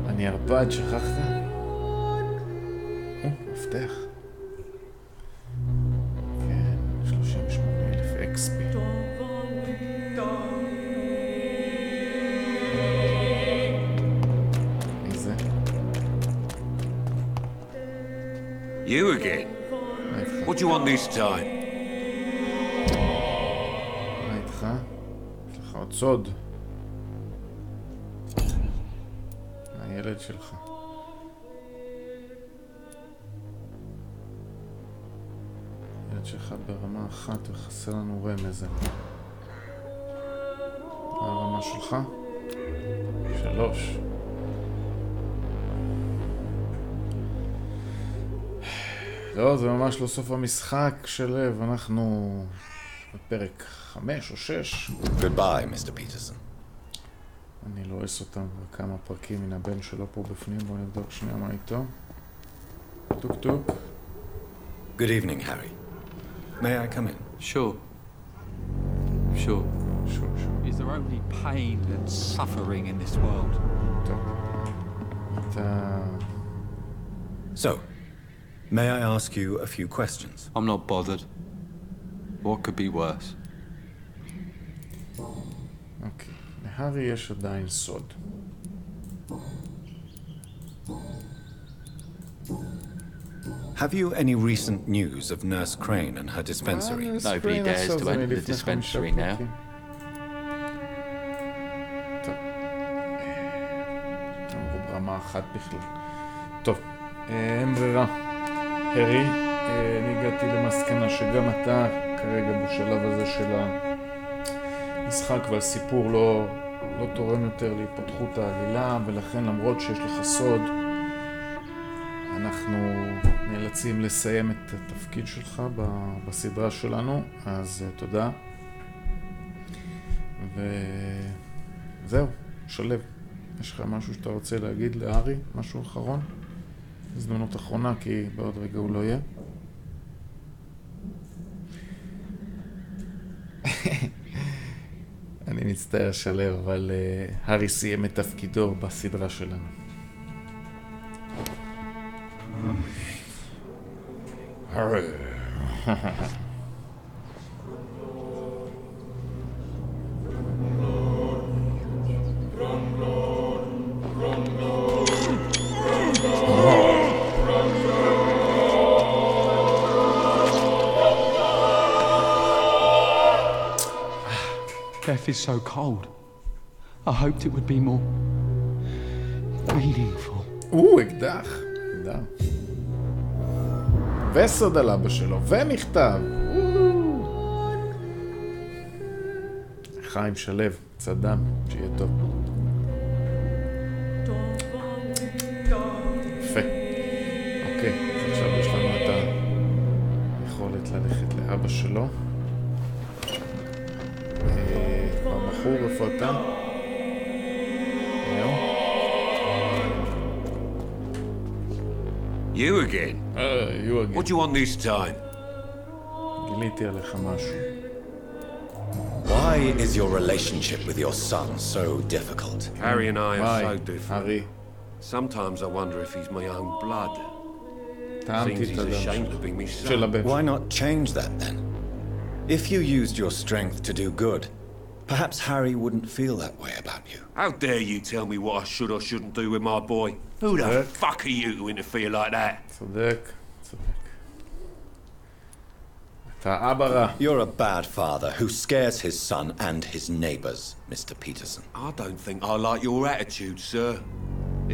אני ערפד, שכחת? מפתח. כן, 38,000 XP. איזה? You again? What do you want this time? מה איתך? יש לך עוד סוד. הילד שלך. ילד שלך ברמה אחת וחסר לנו רמז. הרמה שלך? 3. לא, זה ממש לא סוף המשחק, שלב. אנחנו בפרק 5 או 6. Goodbye, Mr. Peterson. אני לא אעשה אותם בכמה פרקים מן הבן שלו פה בפנים. בואו נבדוק שנייה מה איתו. טוק. Good evening, Harry. May I come in? Sure. Is there only pain and suffering in this world? So, may I ask you a few questions? I'm not bothered. What could be worse? אוקיי. להרי יש עדיין סוד. Have you any recent news of Nurse Crane and her dispensary? Nobody dares to enter the dispensary now. ברמה אחת בכלל. טוב, אין ברירה. הרי, אני הגעתי למסקנה שגם אתה כרגע בשלב הזה של המשחק והסיפור לא תורם יותר להתפתחות העלילה, ולכן למרות שיש לך סוד, אנחנו נאלצים לסיים את התפקיד שלך בסדרה שלנו, אז תודה. וזהו, שלב. יש לך משהו שאתה רוצה להגיד לארי? משהו אחרון? הזדמנות אחרונה, כי בעוד רגע הוא לא יהיה. אני מצטער שלב, אבל הארי סיים את תפקידו בסדרה שלנו. הארי. Death is so cold. I hoped it would be more meaningful. אקדח. וסוד על אבא שלו, ומכתב. חיים שלב, צדם, שיהיה טוב. יפה. אוקיי, אז עכשיו יש לנו את היכולת ללכת לאבא שלו. בחור, איפה אתה? You again? You again. What do you want this time? גיליתי עליך משהו. Why is your relationship with your son so difficult? Harry and I are so different. Harry. Sometimes I wonder if he's my own blood. Seems he's ashamed to be me son. Why not change that then? If you used your strength to do good, perhaps Harry wouldn't feel that way about you. How dare you tell me what I should or shouldn't do with my boy? Who the fuck are you to interfere like that? צודק. אתה אבא רע. You're a bad father who scares his son and his neighbors, Mr. Peterson. I don't think I like your attitude, sir.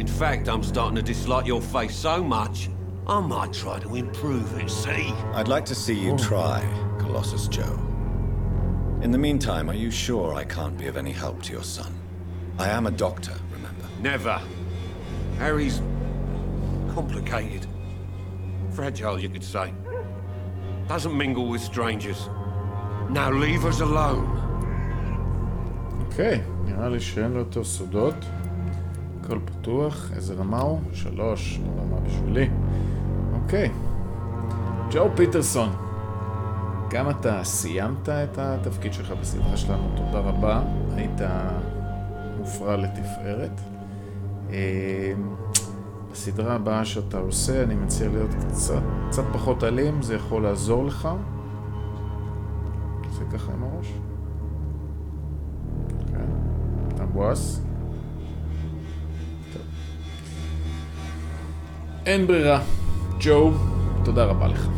In fact, I'm starting to dislike your face so much, I might try to improve it, see? I'd like to see you try, Colossus Joe. In the meantime, are you sure I can't be of any help to your son? I am a doctor, remember? Never. Harry's complicated. Fragile, you could say. Doesn't mingle with strangers. Now leave us alone. אוקיי, נראה לי שאין לו יותר סודות. הכל פתוח. איזה רמה הוא? 3. רמה בשבילי. אוקיי. ג'ו פיטרסון. גם אתה סיימת את התפקיד שלך בסדרה שלנו. תודה רבה. היית מופרע לתפארת. בסדרה הבאה שאתה עושה, אני מציע להיות קצת פחות אלים, זה יכול לעזור לך. זה ככה עם הראש. כן, אתה בועס. טוב. אין ברירה. ג'ו, תודה רבה לך.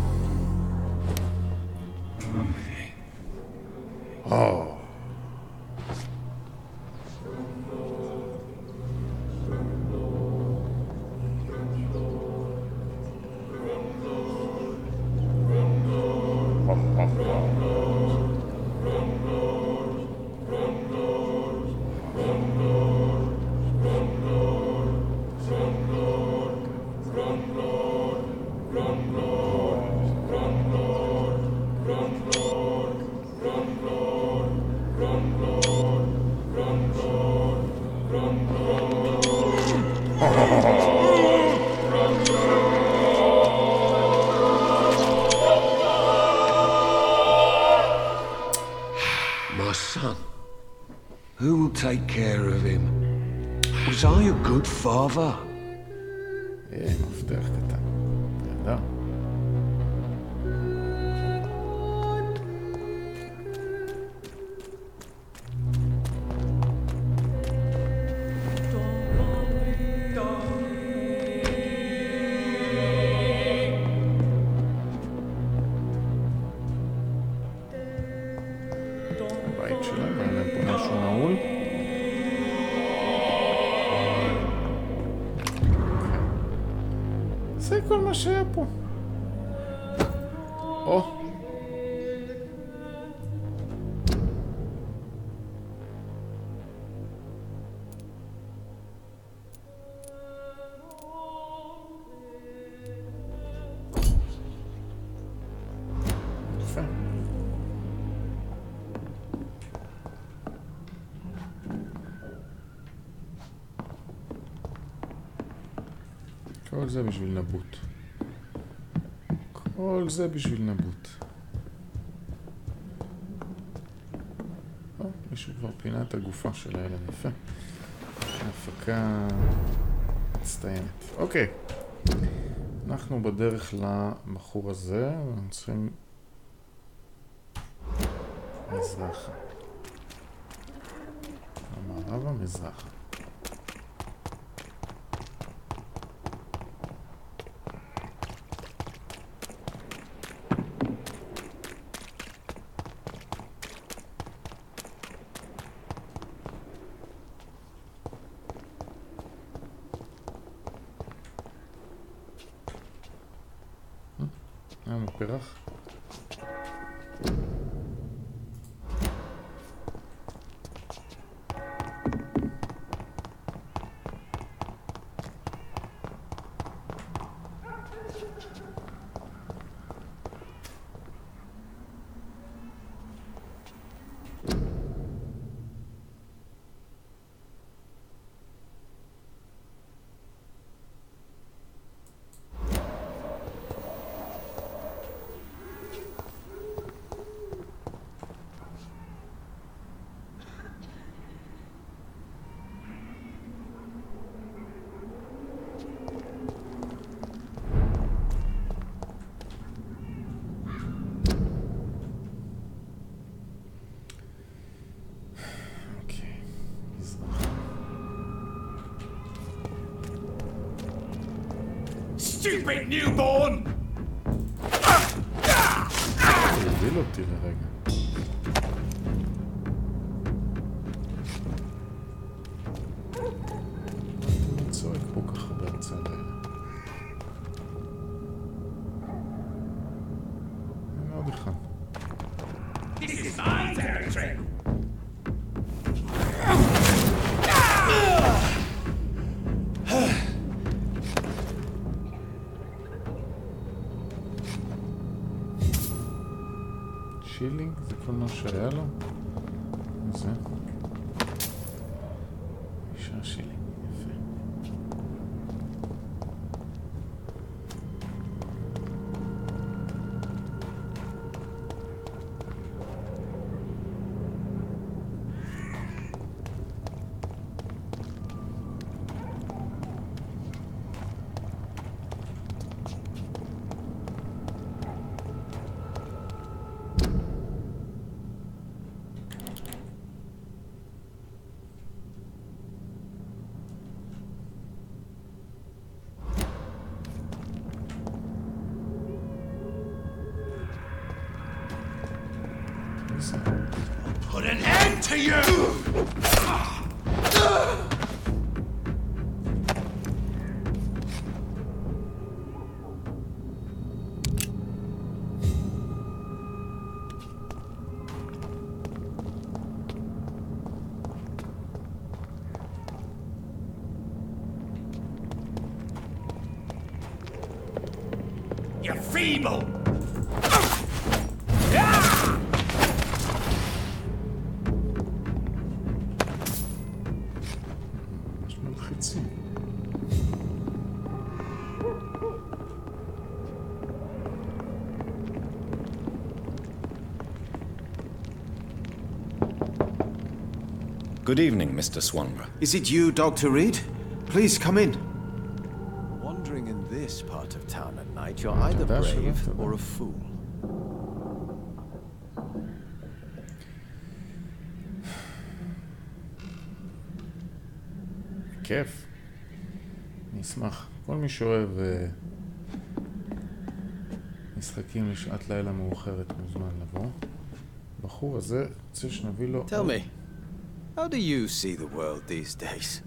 My son. Who will take care of him? Was I a good father? מפתח קטן. נהדר. הבית שלהם, היה להם פה משהו נעול. זה כל מה שהיה פה. או! יפה. כל זה בשביל נבוט. כל זה בשביל נבוט. מישהו כבר פינה את הגופה של האלה. יפה. הפקה מצטיינת. אוקיי. אנחנו בדרך למחור הזה. אנחנו צריכים מזרחה. המערב המזרחה. פרח. Stupid newborn! תוביל אותי לרגע. אתה צועק פה ככה באמצע הלילה. הנה עוד אחד. This is my territory! שילינג, זה כל מה שהיה לו. זה. אישה שילינג, יפה. Put an end to you! You're feeble! Good evening, Mr. Swanborough. Is it you, Dr. Reed? Please come in. Wandering in this part of town at night, you're either brave or a fool. כיף. נשמח. כל מי שאוהב משחקים לשעת לילה מאוחרת מוזמן לבוא. בחור הזה רוצה שנביא לו... Tell me, how do you see the world these days?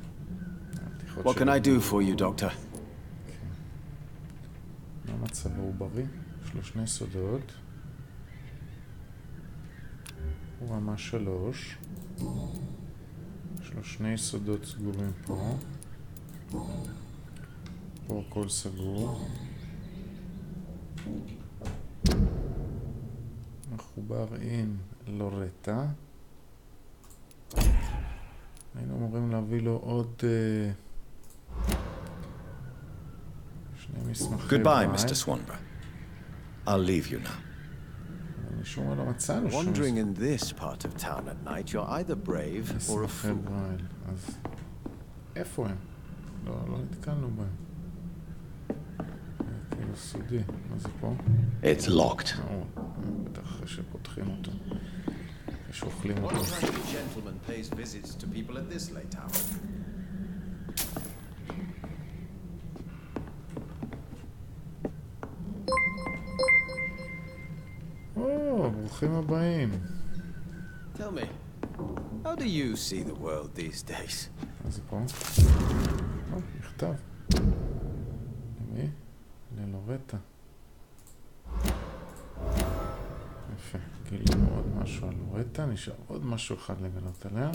What can I do for you, doctor? מה מצב העוברי? יש לו 2 סודות. הוא רמה 3. יש לו 2 סודות סגורים פה. פה הכל סגור. מחובר עם לורטה. היינו אמורים להביא לו עוד 2 מסמכי Goodbye, Mr. Swanborough. I'll leave you now. משום מה לא מצאנו שום Wandering in this part of town at night, you're either brave or a fool. אז איפה הם? לא נתקלנו בהם. כאילו סודי. מה זה פה? It's locked. בטח אחרי שפותחים אותו. שאוכלים אותו. What kind of gentleman pays visits to people at this late hour? ברוכים הבאים. Tell me, how do you see the world these days? מה זה פה? מכתב. למי? ללורטה. יפה. גילינו עוד משהו על לורטה. נשאר עוד משהו אחד לגלות עליה.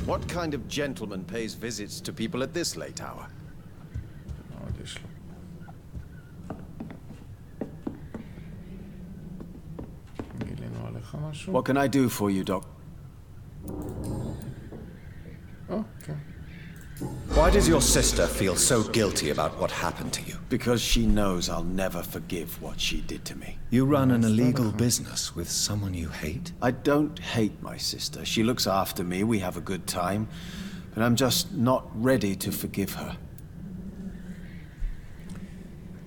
What kind of gentleman pays visits to people at this late hour? עוד יש לו. גילינו עליך משהו? What can I do for you, Doc? Okay. Why does your sister feel so guilty about what happened to you? Because she knows I'll never forgive what she did to me. You run an illegal business with someone you hate? I don't hate my sister. She looks after me, we have a good time. But I'm just not ready to forgive her.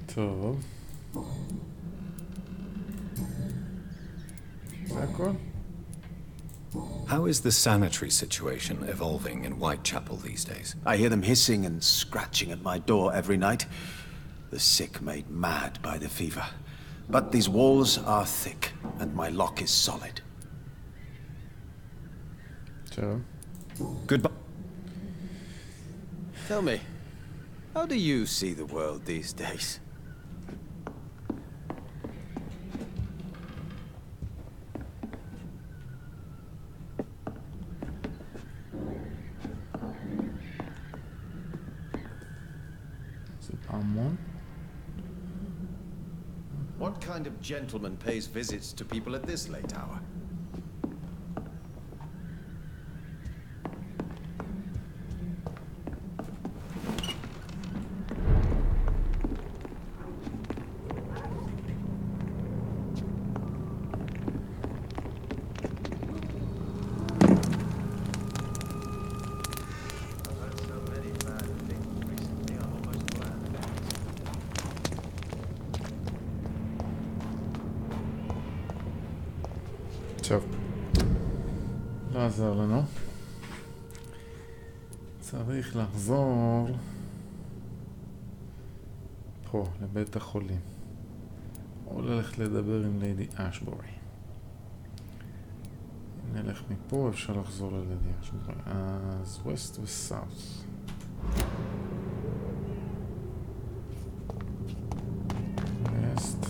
טוב. זה הכל? How is the sanitary situation evolving in Whitechapel these days? I hear them hissing and scratching at my door every night. The sick made mad by the fever. But these walls are thick, and my lock is solid. Sure. Goodbye. Tell me, how do you see the world these days? What kind of gentleman pays visits to people at this late hour? טוב, לא עזר לנו. צריך לחזור פה, לבית החולים. או ללכת לדבר עם ליידי אשבורי. אם נלך מפה אפשר לחזור לליידי אשבורי. אז ווסט וסאוס. ווסט.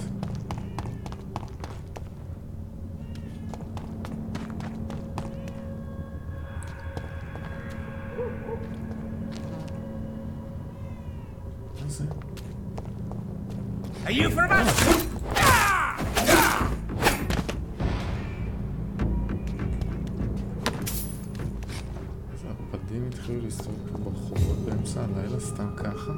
Are you for about? אז הערפדים התחילו להסתובב פה ברחובות באמצע הלילה סתם ככה.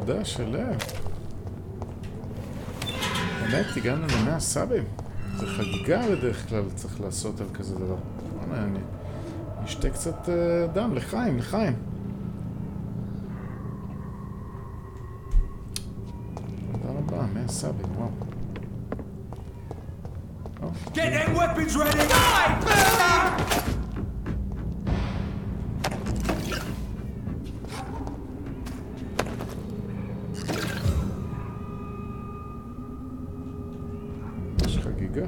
חדש של לייב. באמת, הגענו ל100 סאבים. זה חגיגה בדרך כלל צריך לעשות על כזה דבר. אני אשתה קצת דם, לחיים. תודה רבה, 100 סאבים, וואו. Get them weapons ready! יש חגיגה.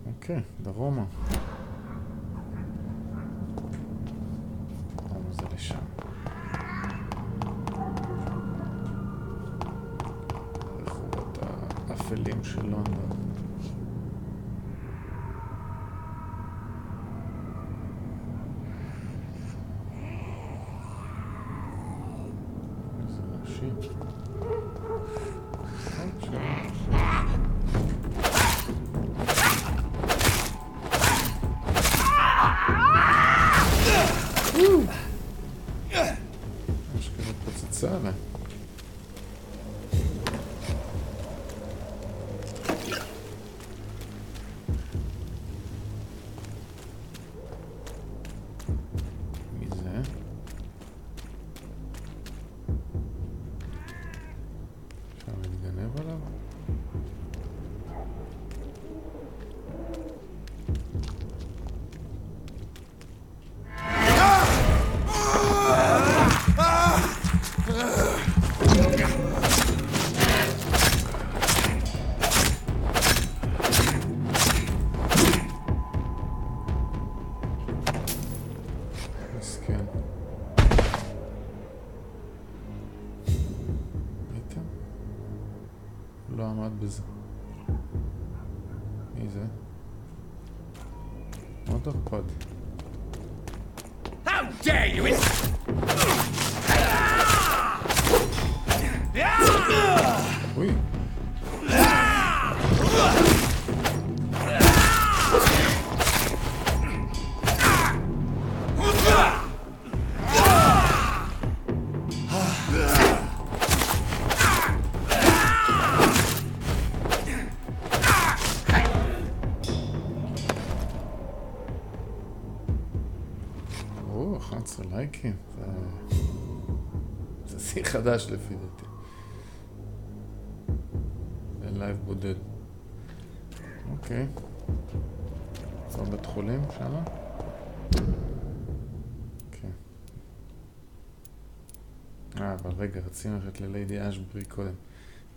אוקיי, דרומה. דרומה זה לשם. רחובות האפלים של לונדון. לא עמד בזה. מי זה? עוד ערפד. How dare you! אוי. לייקים, זה שיא חדש לפי דעתי. לייב בודד. אוקיי. זה בית חולים שמה? אוקיי. אבל רגע, רצינו ללכת לליידי אשברי קודם.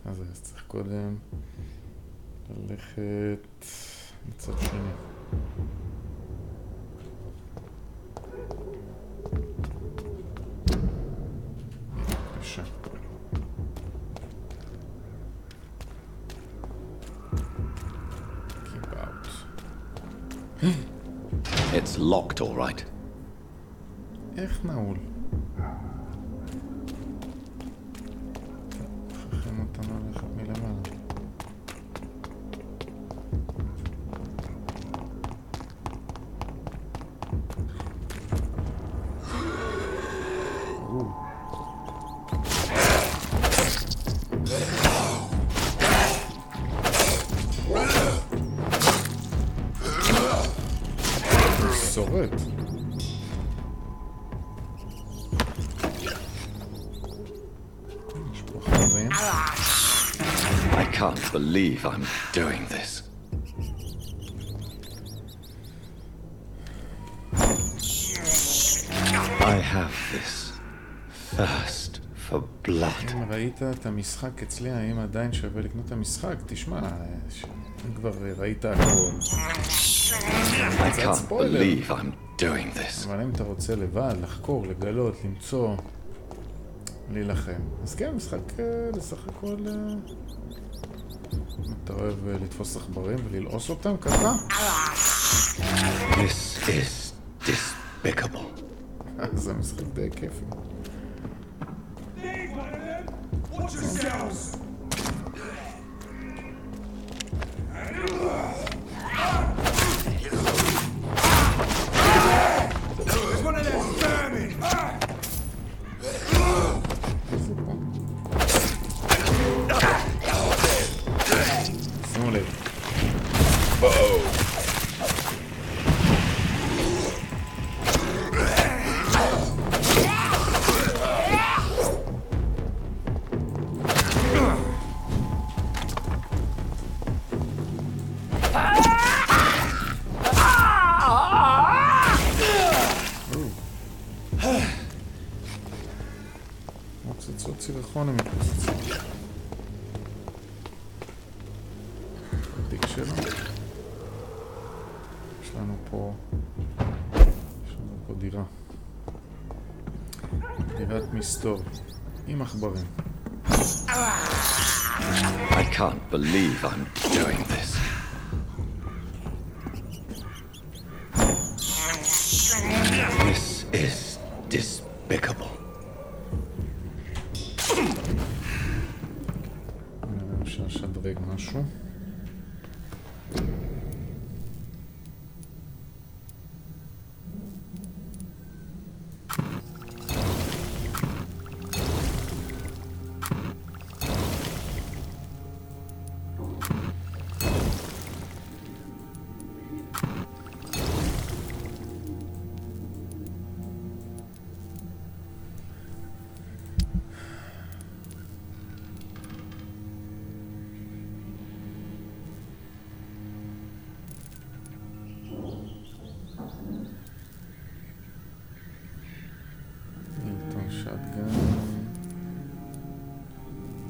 אז צריך קודם ללכת מצד שני. It's locked, all right. איך נעול? צריכים אותנו ללכת מלמעלה. שורד. יש פה חברים. I can't believe I'm doing this. I have this thirst for blood. אם ראית את המשחק אצלי, האם עדיין שווה לקנות את המשחק? תשמע, כבר ראית הכל. I can't believe I'm doing this. אבל אם אתה רוצה לבד, לחקור, לגלות, למצוא, להילחם, אז כן, משחק לשחק הכל... אתה אוהב לתפוס עכברים וללעוס אותם ככה? This is despicable. זה משחק די כיפי. Watch yourselves! There's one of them vermin! פצצות סירחון הם מתפוצצים. התיק שלו. יש לנו פה דירה. דירת מסתור. עם עכברים. I can't believe I'm doing this. This is despicable. אפשר לשדרג משהו.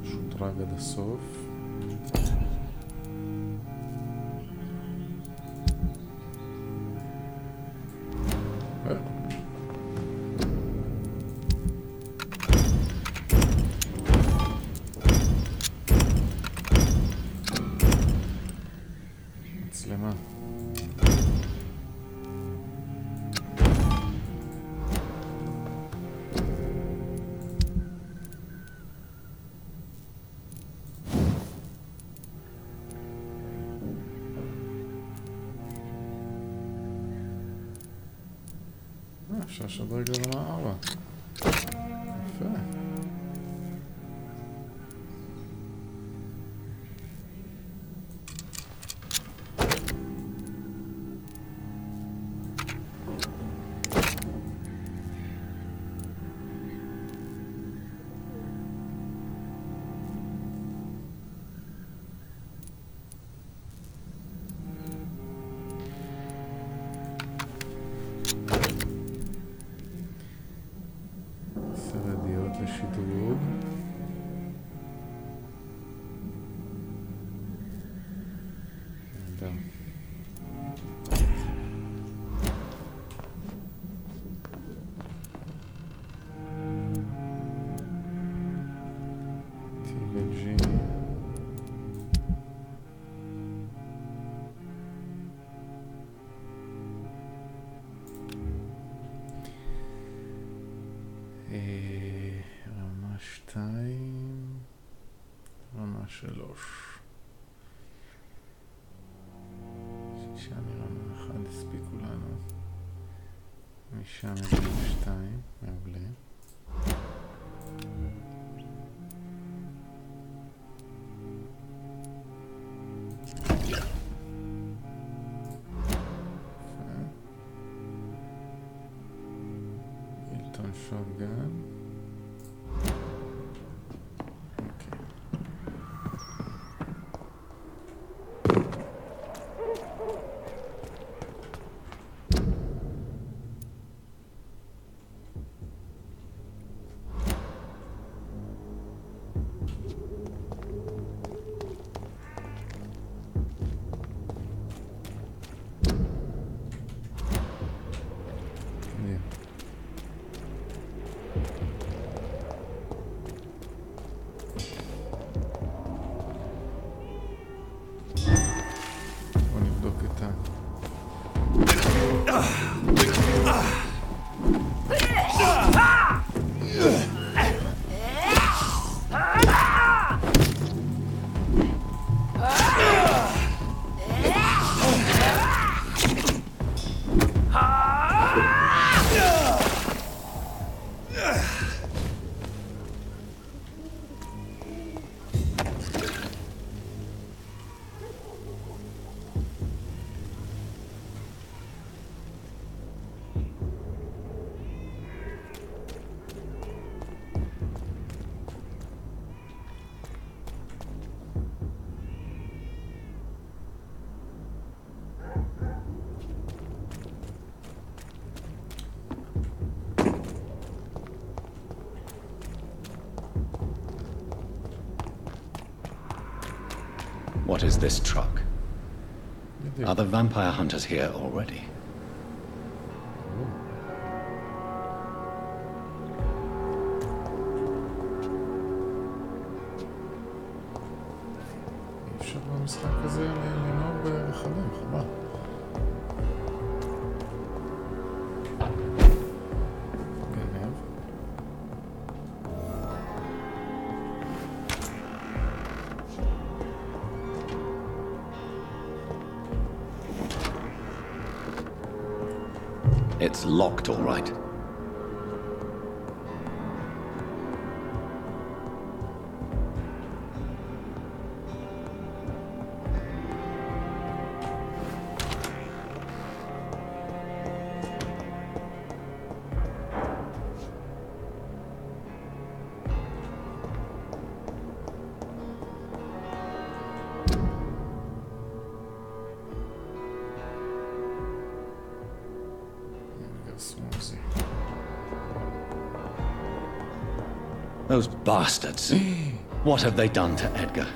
שודרג עד הסוף. מצלמה. אפשר לשדרג לרמה 4. יפה. לשדרוג. האדם. TVG. רמה 2, רמה 3. 6 מרמה 1 הספיקו לנו. 5 מרמה 2, מעולה. שוטגן. What is this truck? Are the vampire hunters here already? אי אפשר במשחק הזה לנהוג ברכבים, חבל. It's locked, all right. Those bastards. What have they done to Edgar?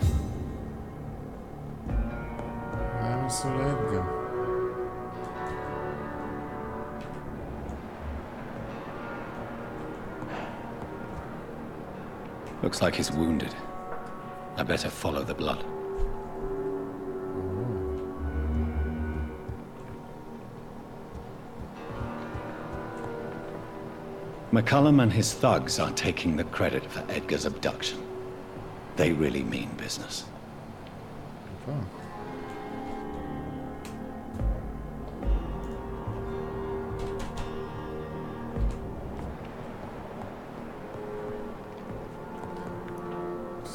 מה עשו לאדגר? Looks like he's wounded. I better follow the blood. McCullum and his thugs are taking the credit for Edgar's abduction. They really mean business. Oh.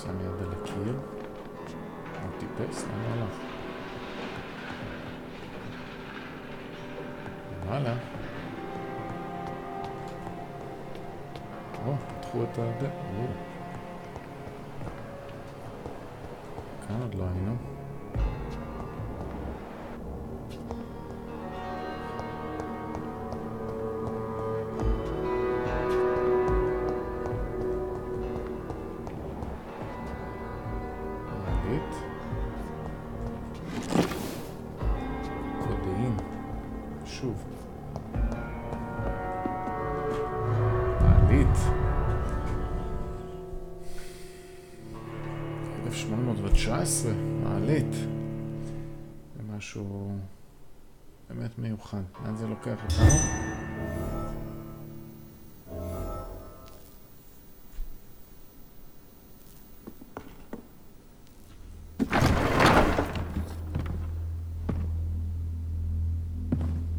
שם יד על הקיר. הוא טיפס, למה הלך? למעלה. פתחו את הדלת. כאן עוד לא היינו. מעלית. קודאין. שוב. מעלית. 1819, מעלית. זה משהו באמת מיוחד. לאן זה לוקח אותנו?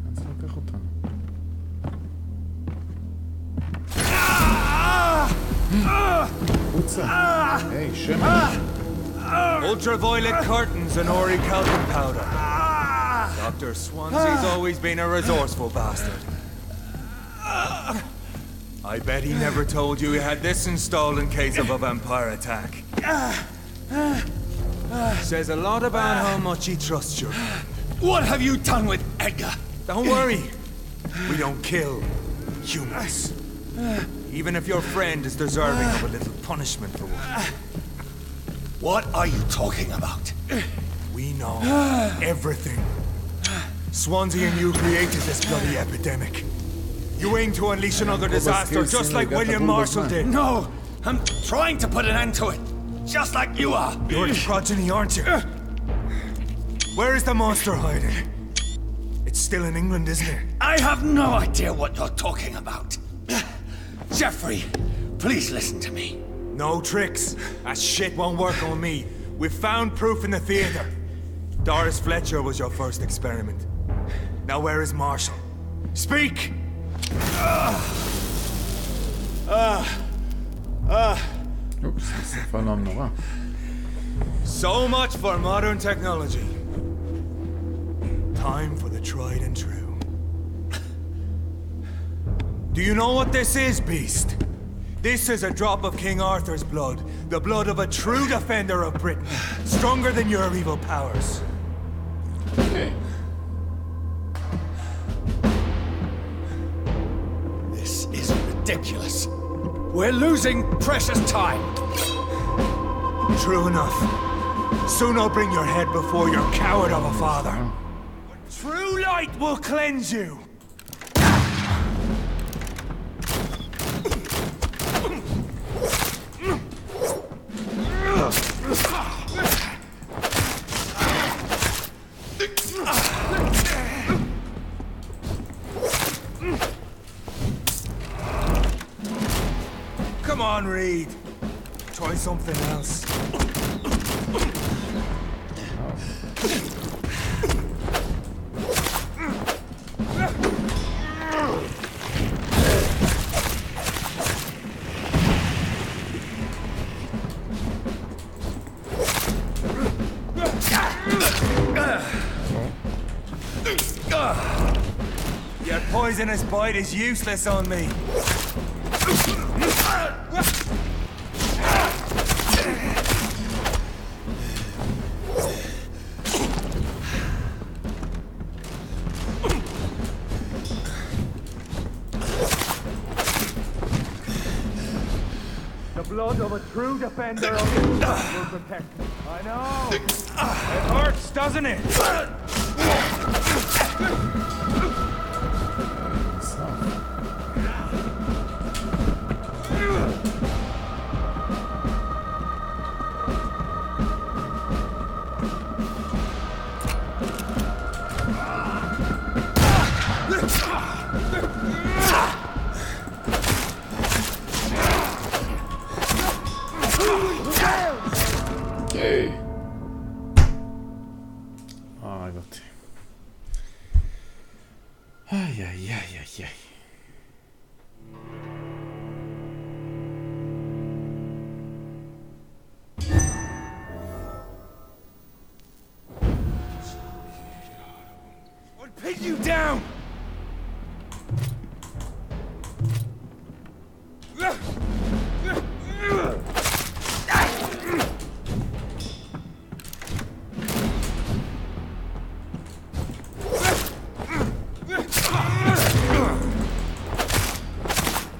לאן זה לוקח אותנו? חוצה. היי, שמש. Ultraviolet curtains and Ori Calvin powder. Dr. Swansea's always been a resourceful bastard. I bet he never told you he had this installed in case of a vampire attack. Says a lot about how much he trusts you. What have you done with Edgar? Don't worry. We don't kill humans. Even if your friend is deserving of a little punishment for one. What are you talking about? We know everything. Swansea and you created this bloody epidemic. You aim to unleash another disaster just like William Marshall did. No! I'm trying to put an end to it. Just like you are. You're the progeny, aren't you? Where is the monster hiding? It's still in England, isn't it? I have no idea what you're talking about. Jeffrey, please listen to me. No tricks. That shit won't work on me. We've found proof in the theater. Doris Fletcher was your first experiment. Now where is Marshall? Speak! Oops, שפה לא נורא. So much for modern technology. Time for the tried and true. Do you know what this is, Beast? This is a drop of King Arthur's blood. The blood of a true defender of Britain. Stronger than your evil powers. Okay. This is ridiculous. We're losing precious time. True enough. Soon I'll bring your head before your coward of a father. True light will cleanse you. Come on, Reed. Try something else. Your poisonous bite is useless on me. The blood of a true defender of the will protect me. I know. It hurts, doesn't it? Pin you down!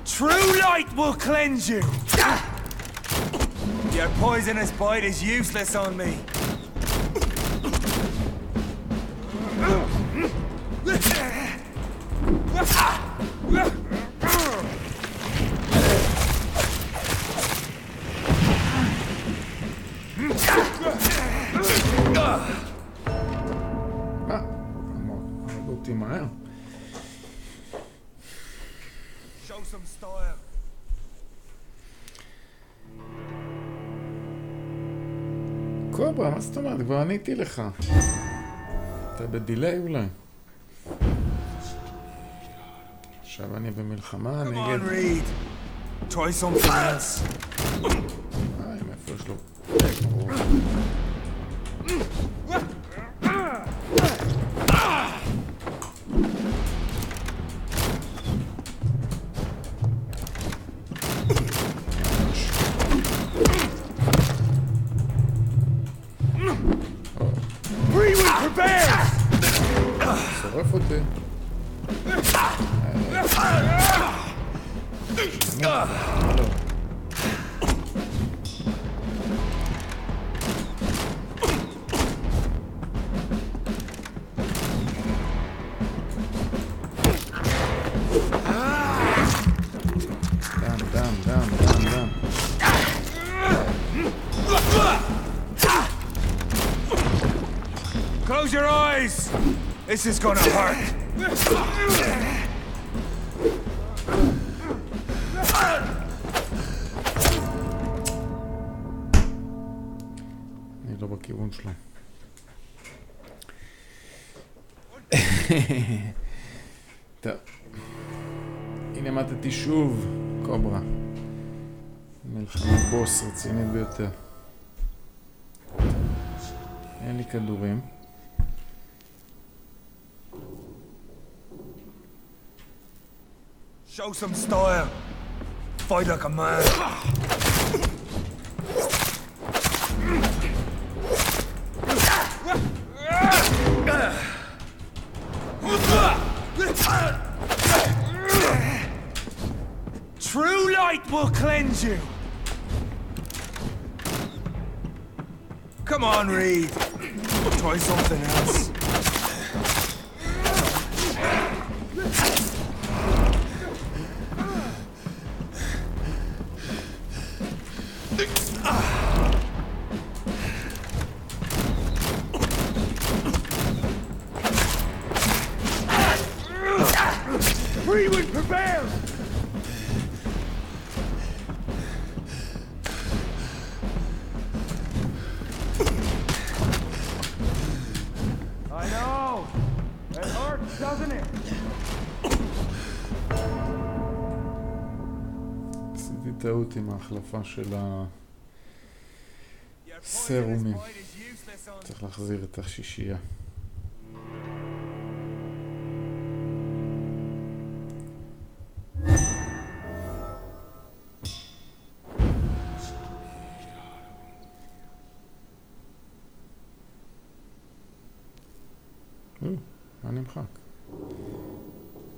True light will cleanse you! Your poisonous bite is useless on me. Show some style. קוברה, מה זאת אומרת? כבר עניתי לך. אתה בדילי אולי. עכשיו אני במלחמה נגד... Come on, Reed. Try something else. מאיפה יש לו? שורף אותי. דם. Close your eyes! This is gonna hurt. אני לא בכיוון שלו. טוב. הנה מתתי שוב קוברה. מלחמת בוס רצינית ביותר. אין לי כדורים. Show some style. Fight like a man. True light will cleanse you. Come on, Reed. Try something else. Freewood, prepare! I know! It hurts, doesn't it? עשיתי טעות עם ההחלפה של הסרומים. צריך להחזיר את השישייה. מה נמחק?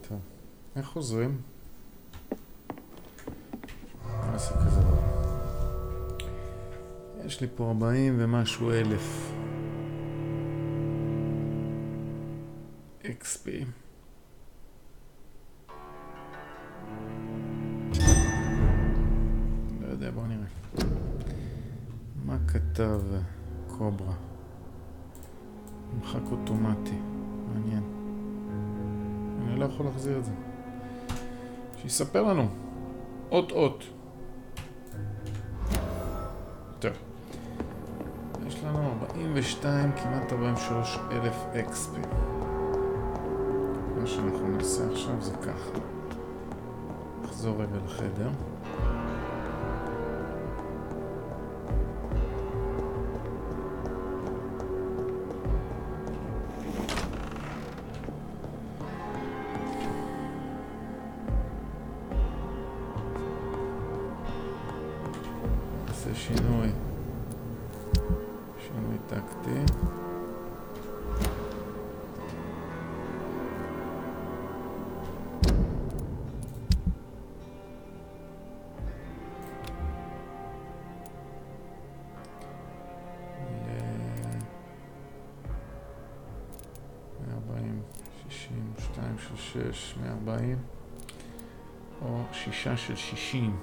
טוב, איך חוזרים? נעשה כזה דבר. יש לי פה 40 ומשהו אלף XP. לא יודע, בוא נראה. מה כתב קוברה? נמחק אוטומטי. מעניין. אני לא יכול להחזיר את זה. שיספר לנו. אות. טוב. יש לנו 42, כמעט 43 אלף XP. מה שאנחנו נעשה עכשיו זה ככה. נחזור רגע לחדר. שינוי טקטי. של 6, 140 או 6 של 60.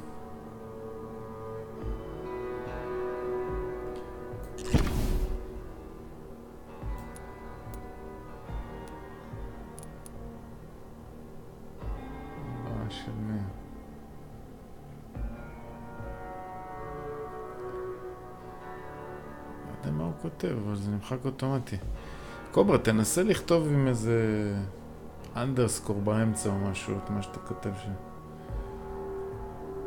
כותב, אבל זה נמחק אוטומטי. קוברה, תנסה לכתוב עם איזה אנדרסקור באמצע או משהו, את מה שאתה כותב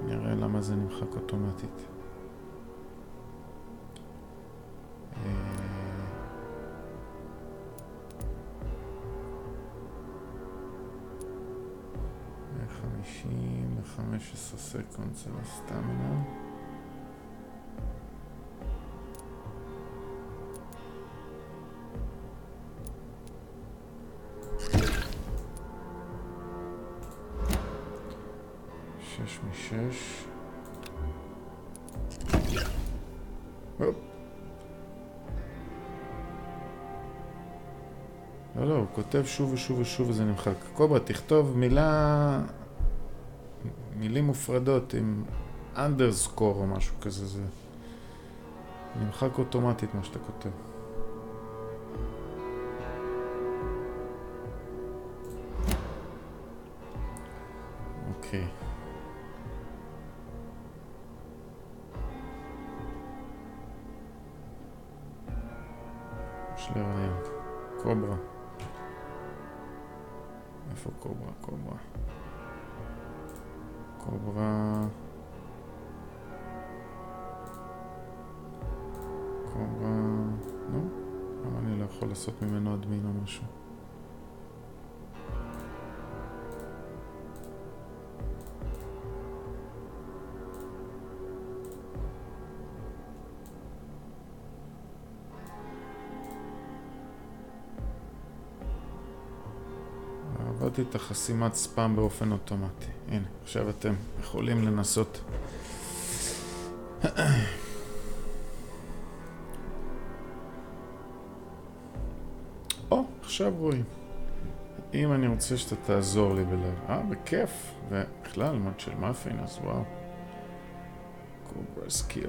נראה למה זה נמחק אוטומטית. ו15 סקונד של הסטמינה. לא, הוא כותב שוב ושוב ושוב וזה נמחק. קוברה, תכתוב מילים מופרדות עם אנדרסקור או משהו כזה, זה נמחק אוטומטית מה שאתה כותב. אוקיי. יש לי רעיון. קוברה. איפה קוברה? קוברה. נו? למה אני לא יכול לעשות ממנו אדמין או משהו? עבדתי את החסימת ספאם באופן אוטומטי. הנה, עכשיו אתם יכולים לנסות עכשיו רואים. אם אני רוצה שאתה תעזור לי בלב. בכיף. ובכלל, מוד של מאפין, אז וואו. קוברה סקיל.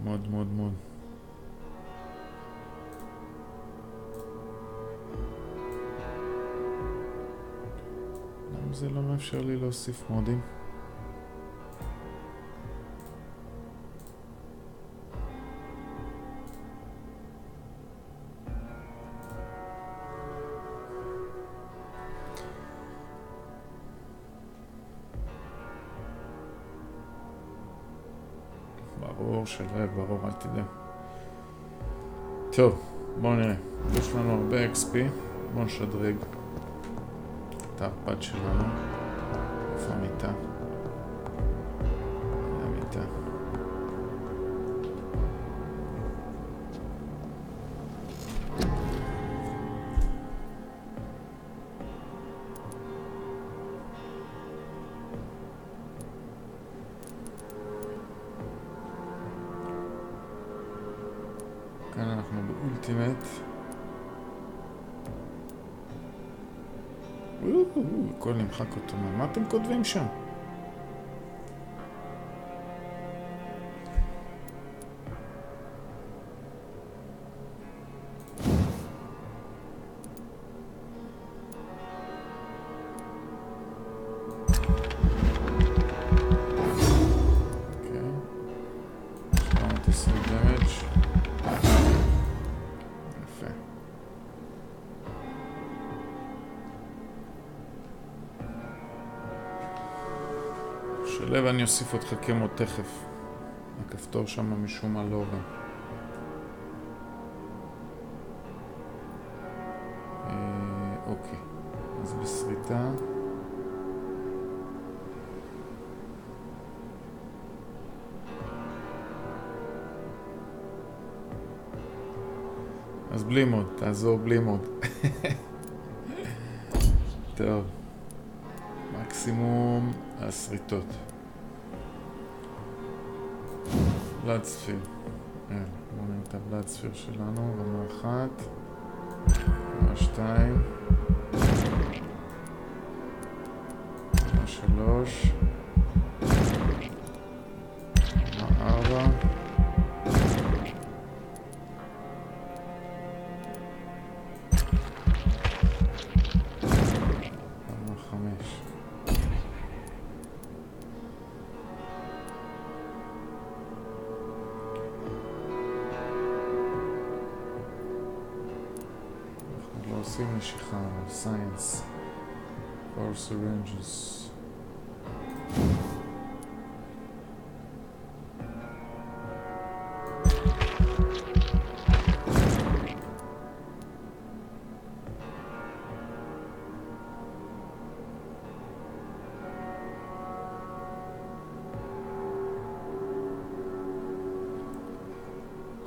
מוד. למה זה לא מאפשר לי להוסיף מודים? של לייב, ברור, אל תדע. טוב, בואו נראה. יש לנו הרבה XP. בואו נשדרג את הערפד שלנו. איפה המיטה? המיטה. כאן אנחנו באולטימט. הכל נמחק אותו. מה אתם כותבים שם? לב, אני אוסיף אותך כמו תכף. הכפתור שם משום מה לא עובד. אוקיי. אז בסריטה. אז בלי מוד, תעזור בלי מוד. טוב. מקסימום הסריטות. בלד ספיר. בואו נראה את הבלד ספיר שלנו. רמה 1. רמה 2. רמה 3. רמה 4. רמה 5. עושים נשיכה, סייאנס, פור סירנג'ס.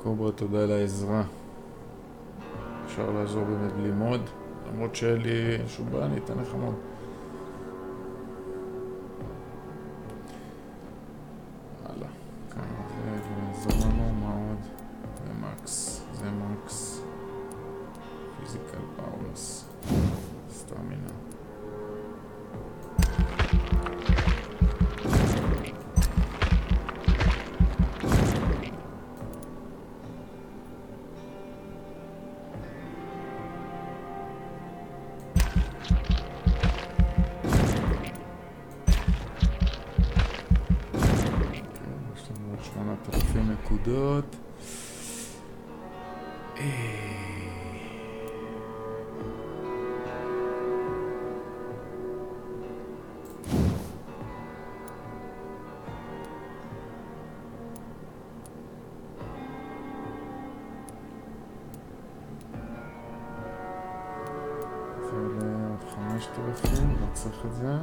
קוברה, תודה על העזרה. אפשר לעזור באמת בלי מוד, למרות שאין לי איזשהו בעיה, אני אתן לך מוד. הלאה, כאן זה לעזור לנו, מה עוד? זה מקס, זה מקס. פיזיקל פאורס, סטמינה. נקודות. זה עולה עוד 5,000, לא צריך את זה.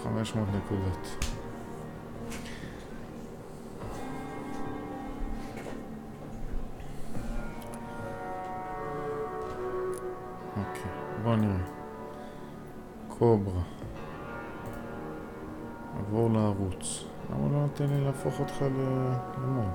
500 נקודות. אוקיי, בוא נראה. קוברה. עבור לערוץ. למה לא נותן לי להפוך אותך למוד?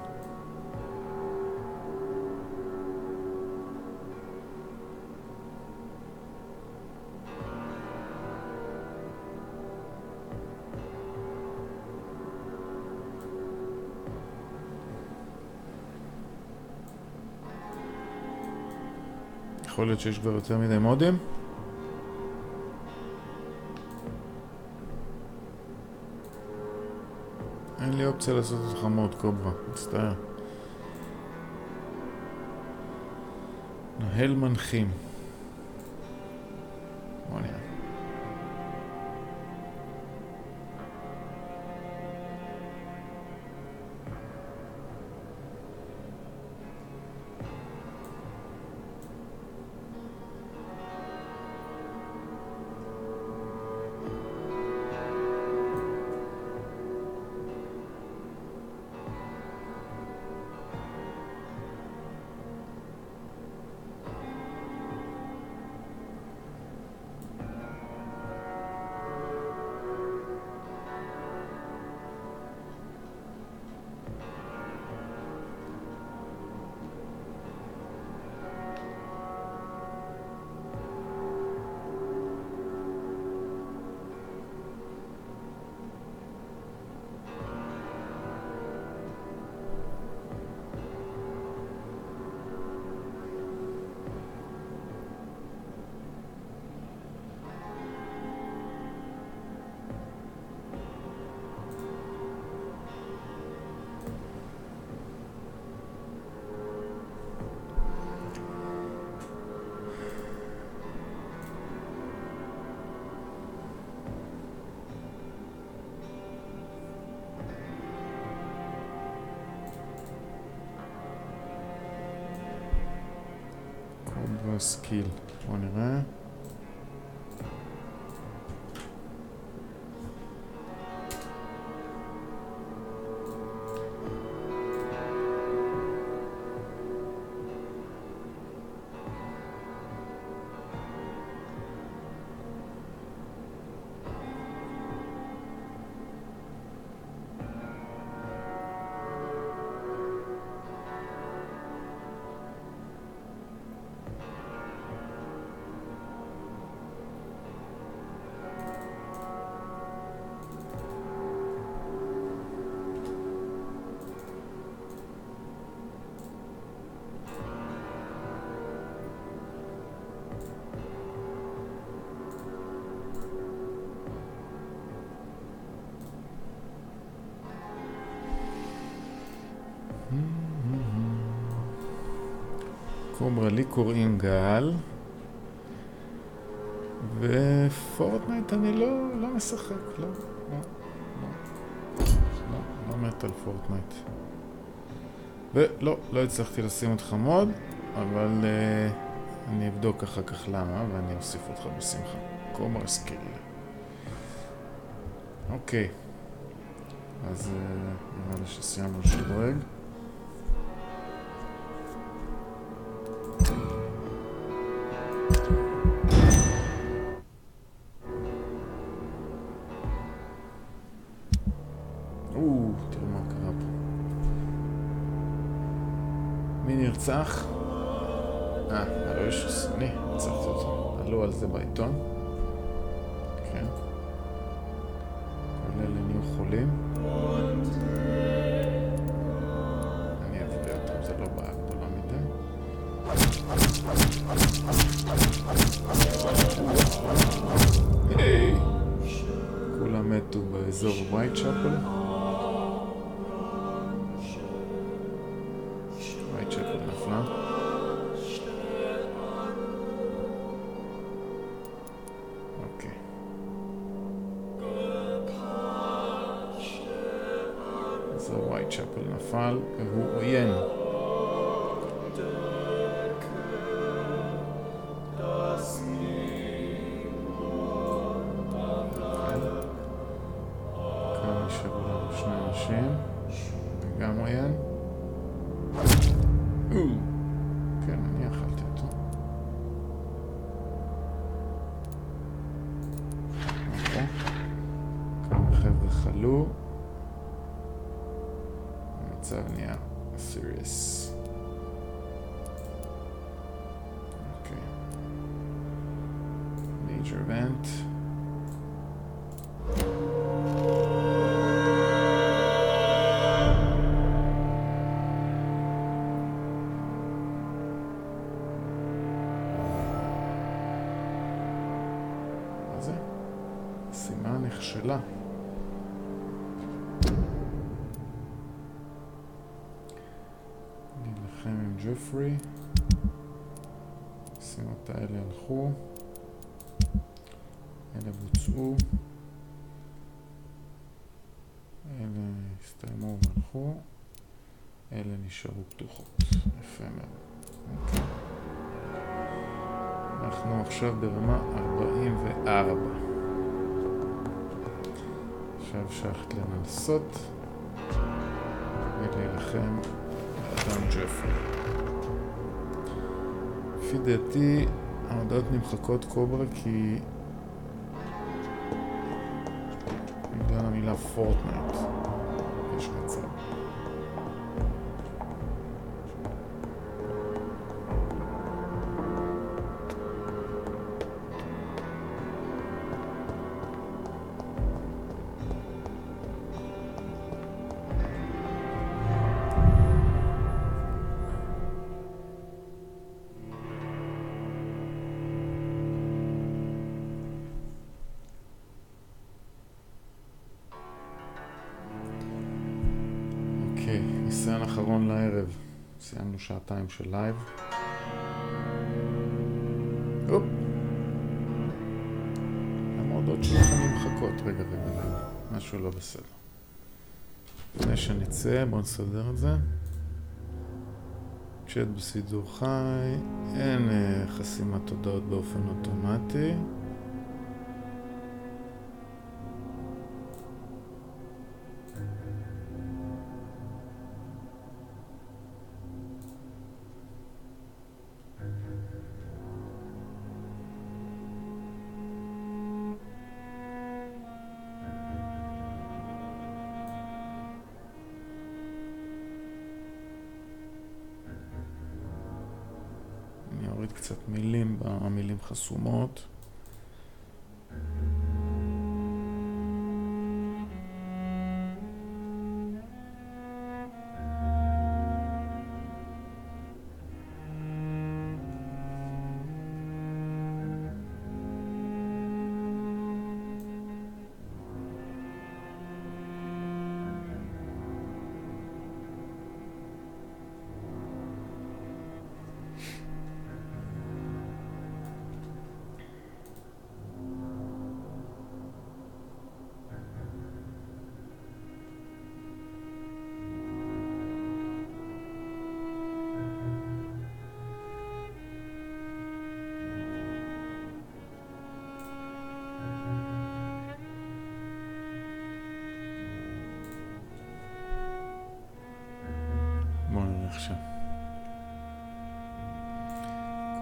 יכול להיות שיש כבר יותר מדי מודים? אין לי אופציה לעשות אותך מוד קוברה, מצטער. נהל מנחים. בוא נראה. סקיל, בוא נראה. קוברה, לי קוראים גל, ופורטנייט אני לא משחק, לא מת על פורטנייט. לא הצלחתי לשים אותך מוד, אבל אני אבדוק אחר כך למה, ואני אוסיף אותך בשמחה. קוברה סקיל. אוקיי, אז נראה לי שסיימנו לשדרג. תראו מה קרה פה. מי נרצח? הלוישוס, אני רצחתי אותו. עלו על זה בעיתון. כן. כל אלה נהיו חולים. אני אביא אותם, זה לא בעיה גדולה מדי. היי! כולם מתו באזור ווייט צ'אפל. ווייט צ'אפל נפלה. אוקיי. אז ווייט צ'אפל נפל והוא עוין. עלו. המצב נהיה סיריוס. אוקיי. Major event. מה זה? שימה נכשלה. נלחם עם ג'ופרי. השימות האלה הלכו. אלה בוצעו. אלה הסתיימו והלכו. אלה נשארו פתוחות. יפה מאוד. אוקיי. אנחנו עכשיו ברמה 44. עכשיו אפשר ללכת לנסות ולהילחם באדם ג'פרי. לפי דעתי ההודעות נמחקות קוברה כי בגלל המילה פורטנייט יש מצב. ניסיון אחרון לערב. סיימנו שעתיים של לייב. הופ. המועדות שלכם נמחקות. רגע. משהו לא בסדר. לפני שנצא, בואו נסדר את זה. צ'אט בסידור חי. אין חסימת הודעות באופן אוטומטי. קצת מילים במילים חסומות.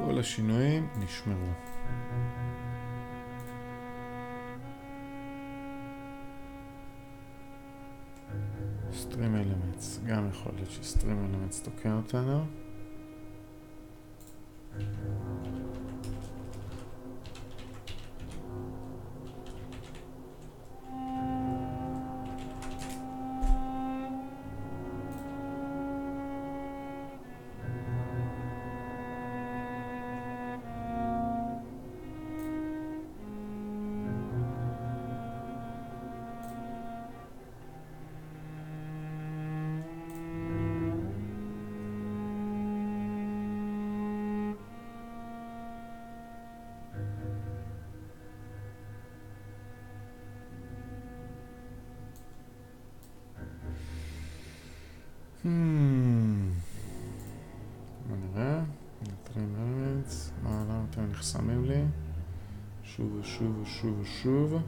כל השינויים נשמרו. סטרים אלמנטס, גם יכול להיות שסטרים אלמנטס תוקע אותנו. בוא נראה, נטרים אלמנטס, למה אתם נחסמים לי? שוב ושוב ושוב ושוב.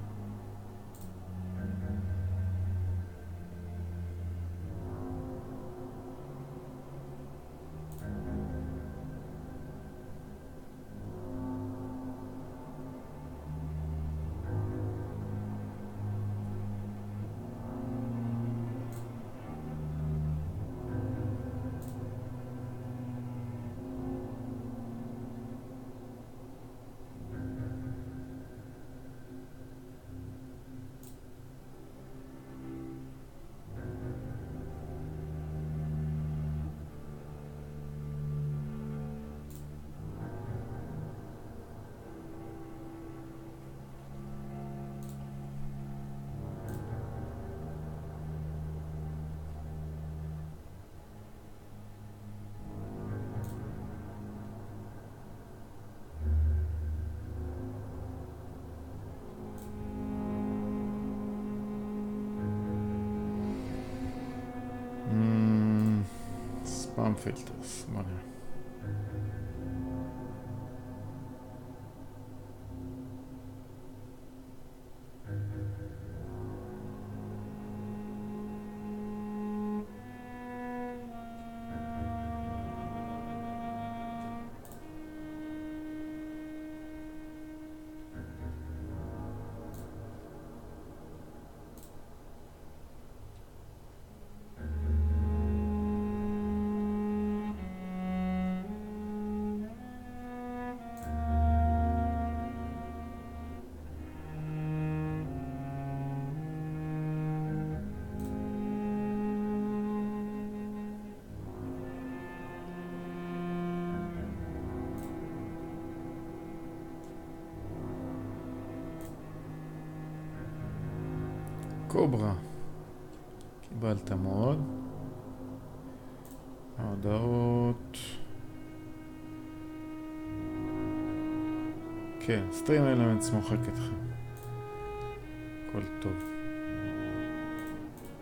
ספאם פילטרס, בוא נראה. קוברה, קיבלת מאוד. ההודעות. כן, סטרים אלמנטס מוחק אתכם. הכל טוב.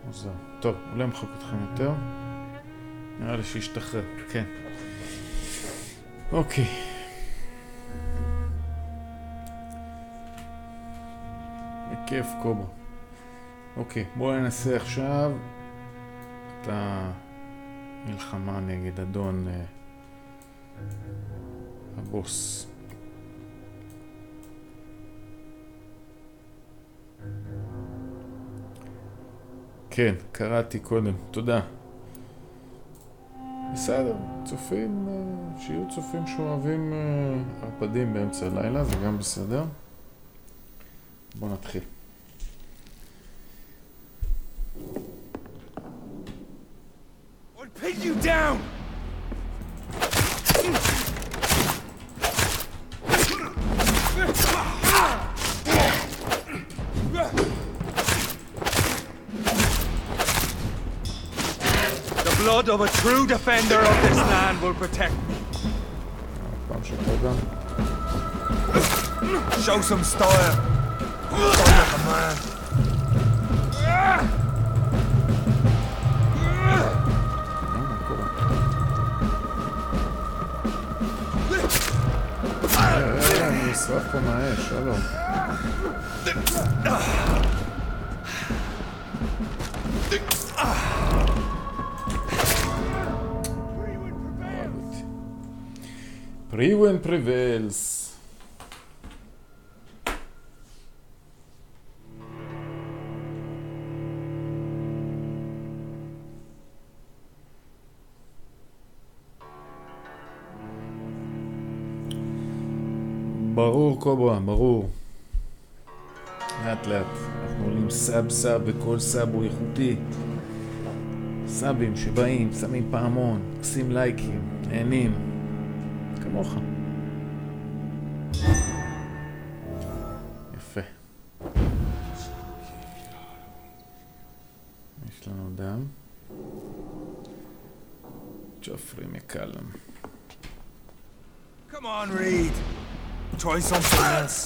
מוזר. טוב, אולי מוחק אתכם יותר. נראה לי שישתחרר, כן. אוקיי. בכיף קוברה. אוקיי, בואו ננסה עכשיו את המלחמה נגד אדון הבוס. כן, קראתי קודם, תודה. בסדר, צופים, שיהיו צופים שאוהבים ערפדים באמצע הלילה, זה גם בסדר. בואו נתחיל. Pin you down! The blood of a true defender of this land will protect me. Show some style. Fight like a man. נשרף פה מהאש, שלום. Prewen prevails. ברור קוברה, ברור. לאט לאט. אנחנו עולים סאב סאב וכל סאב הוא איכותי. סאבים שבאים, שמים פעמון, עושים לייקים, נהנים. כמוך. יפה. יש לנו דם. ג'ופרי מקלם. Come on, Reed. Try something else.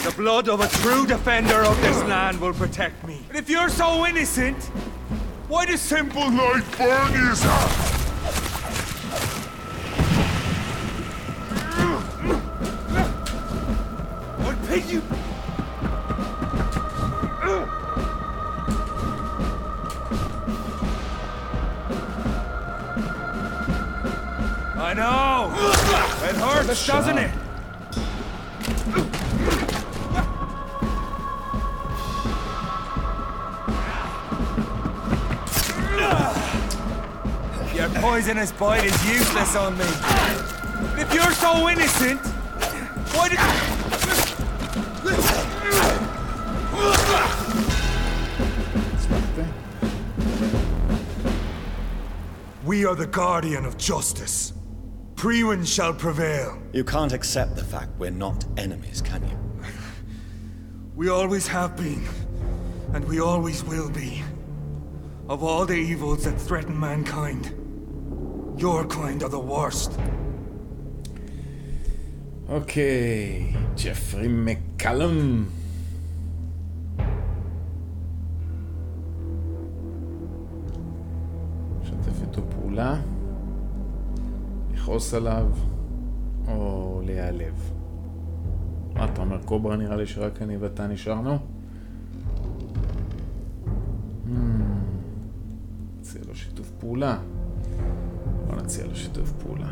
The blood of a true defender of this land will protect me. But if you're so innocent, why does simple life burn his heart? I'll pig you. I know! It hurts, doesn't it? Your poisonous bite is useless on me. But if you're so innocent, why did... We are the guardian of justice. Prewen shall prevail. You can't accept the fact we're not enemies, can you? We always have been, and we always will be. Of all the evils that threaten mankind, your kind are the worst. Okay, ג'פרי מקלם. איתו פעולה, לכעוס עליו, או להיעלב. מה אתה אומר, קוברה? נראה לי שרק אני ואתה נשארנו. נציע לו שיתוף פעולה. בוא נציע לו שיתוף פעולה.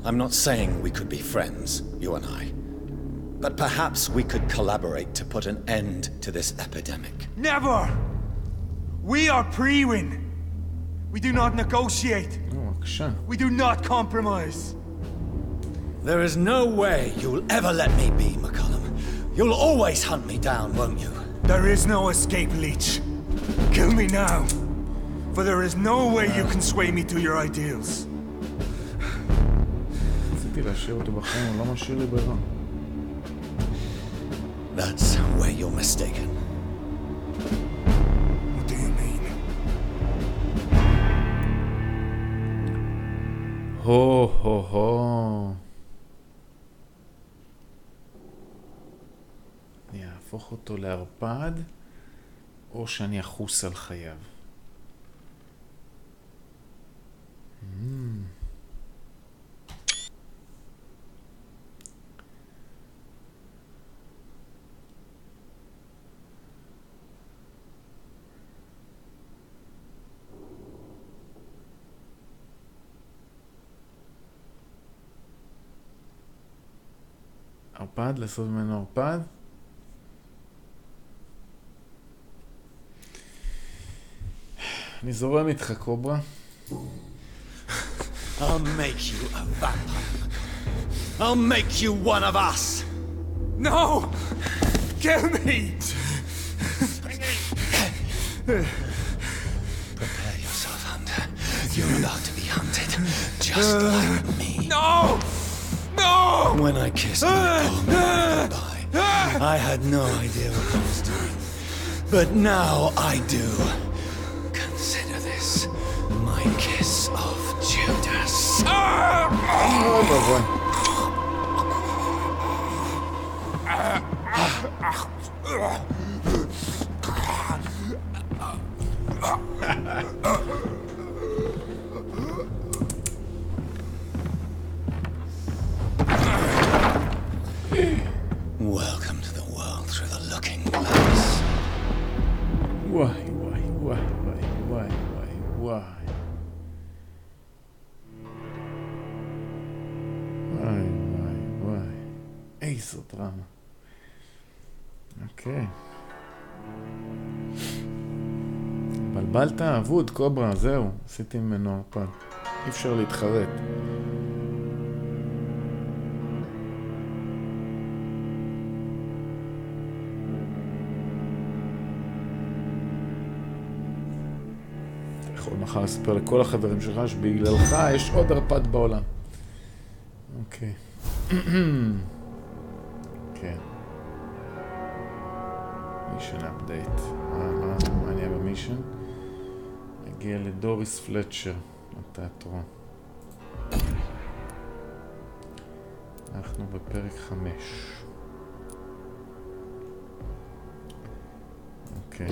I'm not saying we could be friends, you and I. But perhaps we could collaborate to put an end to this epidemic. Never! We are pre-win. We do not negotiate. We do not compromise. There is no way you'll ever let me be, McCollum. You'll always hunt me down, won't you? There is no escape, Leech. Kill me now. For there is no way you can sway me to your ideals. רציתי להשאיר אותו בחיים, הוא לא משאיר לי ברירה. That's where you're mistaken. What do you mean? הו הו הו. אני אהפוך אותו לערפד, או שאני אחוס על חייו. ערפד, לעשות ממנו ערפד. אני זורם איתך, קוברה. I'll make you a vampire. I'll make you one of us. No! Kill me! Prepare yourself, Hunter. You're about to be hunted, just like me. No! No! When I kissed my poor man goodbye, I had no idea what I was doing. But now I do. Consider this my kiss of Judas. Welcome to the world through the looking glass. וואי, וואי, וואי, וואי, וואי, וואי, וואי, וואי, וואי, איזו דרמה. אוקיי. בלבלת אבוד, קוברה, זהו, עשיתי ממנו ערפד. אי אפשר להתחרט. מחר לספר לכל החברים שלך שבגללך יש עוד ערפד בעולם. אוקיי. כן. מישן אפדייט. מה נהיה במישן? נגיע לדוריס פלצ'ר, לתיאטרון. אנחנו בפרק 5. אוקיי.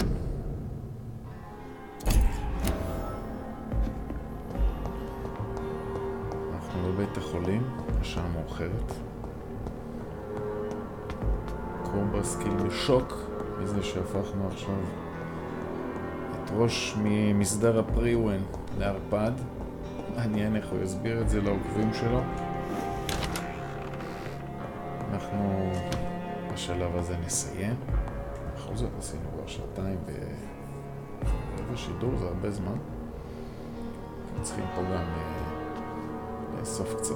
בבית החולים, השעה מאוחרת. קומברס כאילו בשוק מזה שהפכנו עכשיו את ראש ממסדר הפריוון לערפד. מעניין איך הוא יסביר את זה לעוקבים שלו. אנחנו בשלב הזה נסיים. בכל זאת עשינו כבר שעתיים בשידור, זה הרבה זמן. אנחנו צריכים פה גם לאסוף קצת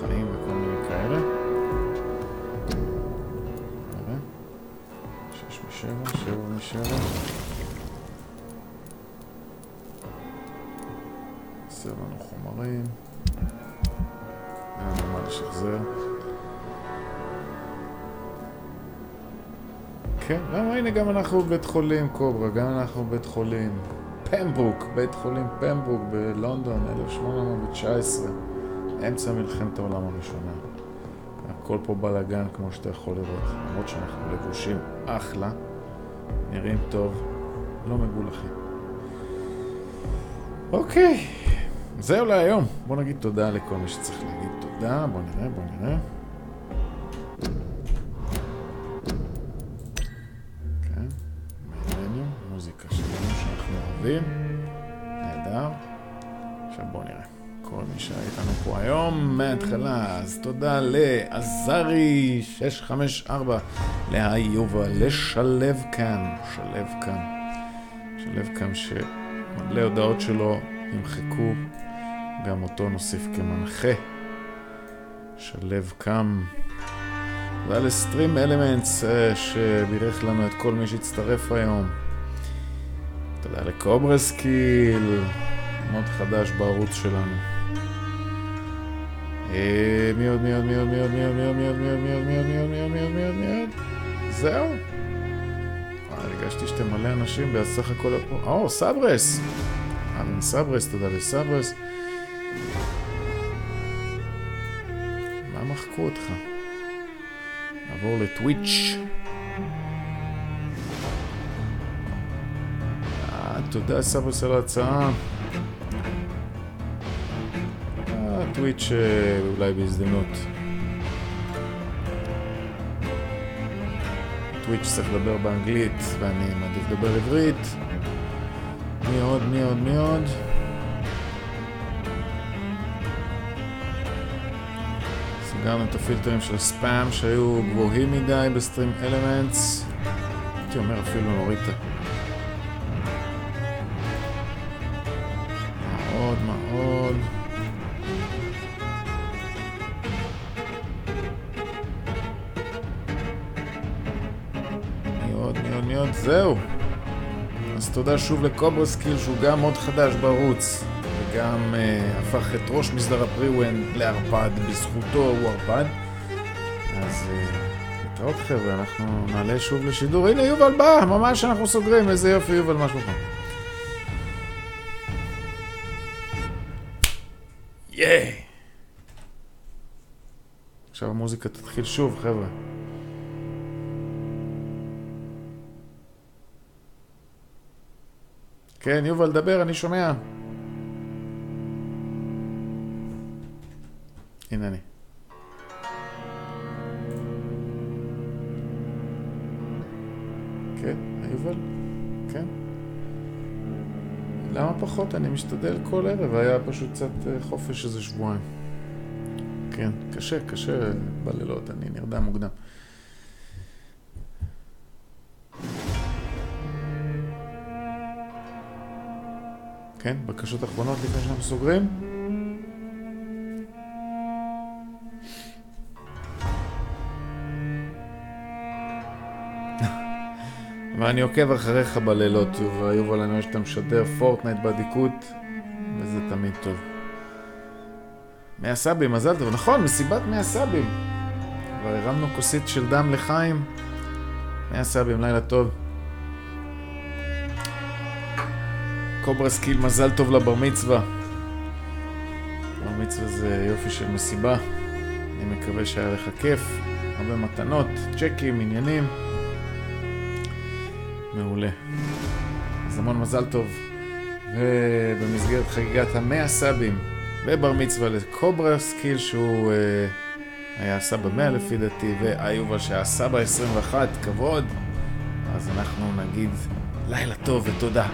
חיים וכל מיני כאלה. נראה. 6 מ-7, 7 מ-7. עושה לנו חומרים. אין לנו מה לשחזר. כן, הנה גם אנחנו בבית חולים, קוברה, גם אנחנו בבית חולים. פמברוק, בית חולים פמברוק בלונדון, 1819. אמצע מלחמת העולם הראשונה. הכל פה בלגן כמו שאתה יכול לראות. למרות שאנחנו לבושים אחלה, נראים טוב, לא מגולחים. אוקיי, זהו להיום. בוא נגיד תודה לכל מי שצריך להגיד תודה. בוא נראה. כן, מעניינו, מוזיקה שלנו שאנחנו אוהבים. נהדר. עכשיו בוא נראה. כל מי שהיה איתנו פה היום מההתחלה, אז תודה לעזרי 654, להיובה, לשלב כאן שמלא הודעות שלו נמחקו, גם אותו נוסיף כמנחה. שלב קם. תודה לסטרים אלמנטס שבירך לנו את כל מי שהצטרף היום. תודה לקוברסקיל, מוד חדש בערוץ שלנו. מי עוד? זהו. הרגשתי שאתם מלא אנשים בסך הכל פה. סברס. סברס, תודה לסברס. מה מחקו אותך? נעבור לטוויץ'. תודה סברס על ההצעה. טוויץ' אולי בהזדמנות. טוויץ' צריך לדבר באנגלית ואני מעדיף לדבר עברית. מי עוד? סגרנו את הפילטרים של הספאם שהיו גבוהים מדי בסטרים אלמנטס. הייתי אומר אפילו נוריד את מאוד. מי עוד? זהו. אז תודה שוב לקוברסקיל שהוא גם מאוד חדש בערוץ וגם הפך את ראש מסדר הפריוון לערפד, בזכותו הוא ערפד. אז נתראות חבר'ה, אנחנו נעלה שוב לשידור. הנה יובל בא, ממש אנחנו סוגרים, איזה יופי יובל, מה שלומך? ייי! עכשיו המוזיקה תתחיל שוב חבר'ה. כן, יובל, דבר, אני שומע. הנה אני. כן, יובל? כן. למה פחות? אני משתדל כל ערב, היה פשוט קצת חופש איזה שבועיים. כן, קשה בלילות, אני נרדם מוקדם. כן, בקשות אחרונות לפני שאנחנו סוגרים. ואני עוקב אחריך בלילות, יובל, אני רואה שאתה משדר פורטנייט באדיקות, וזה תמיד טוב. 100 סאבים, מזל טוב. נכון, מסיבת 100 סאבים. כבר הרמנו כוסית של דם לחיים. 100 סאבים, לילה טוב. קוברסקיל, מזל טוב לבר מצווה. בר מצווה זה יופי של מסיבה. אני מקווה שהיה לך כיף. הרבה מתנות, צ'קים, עניינים. מעולה. אז המון מזל טוב. ובמסגרת חגיגת 100 סאבים ובר מצווה לקוברסקיל שהוא היה סבא 100 לפי דעתי, והיובל שהיה סבא 21, כבוד. אז אנחנו נגיד לילה טוב ותודה.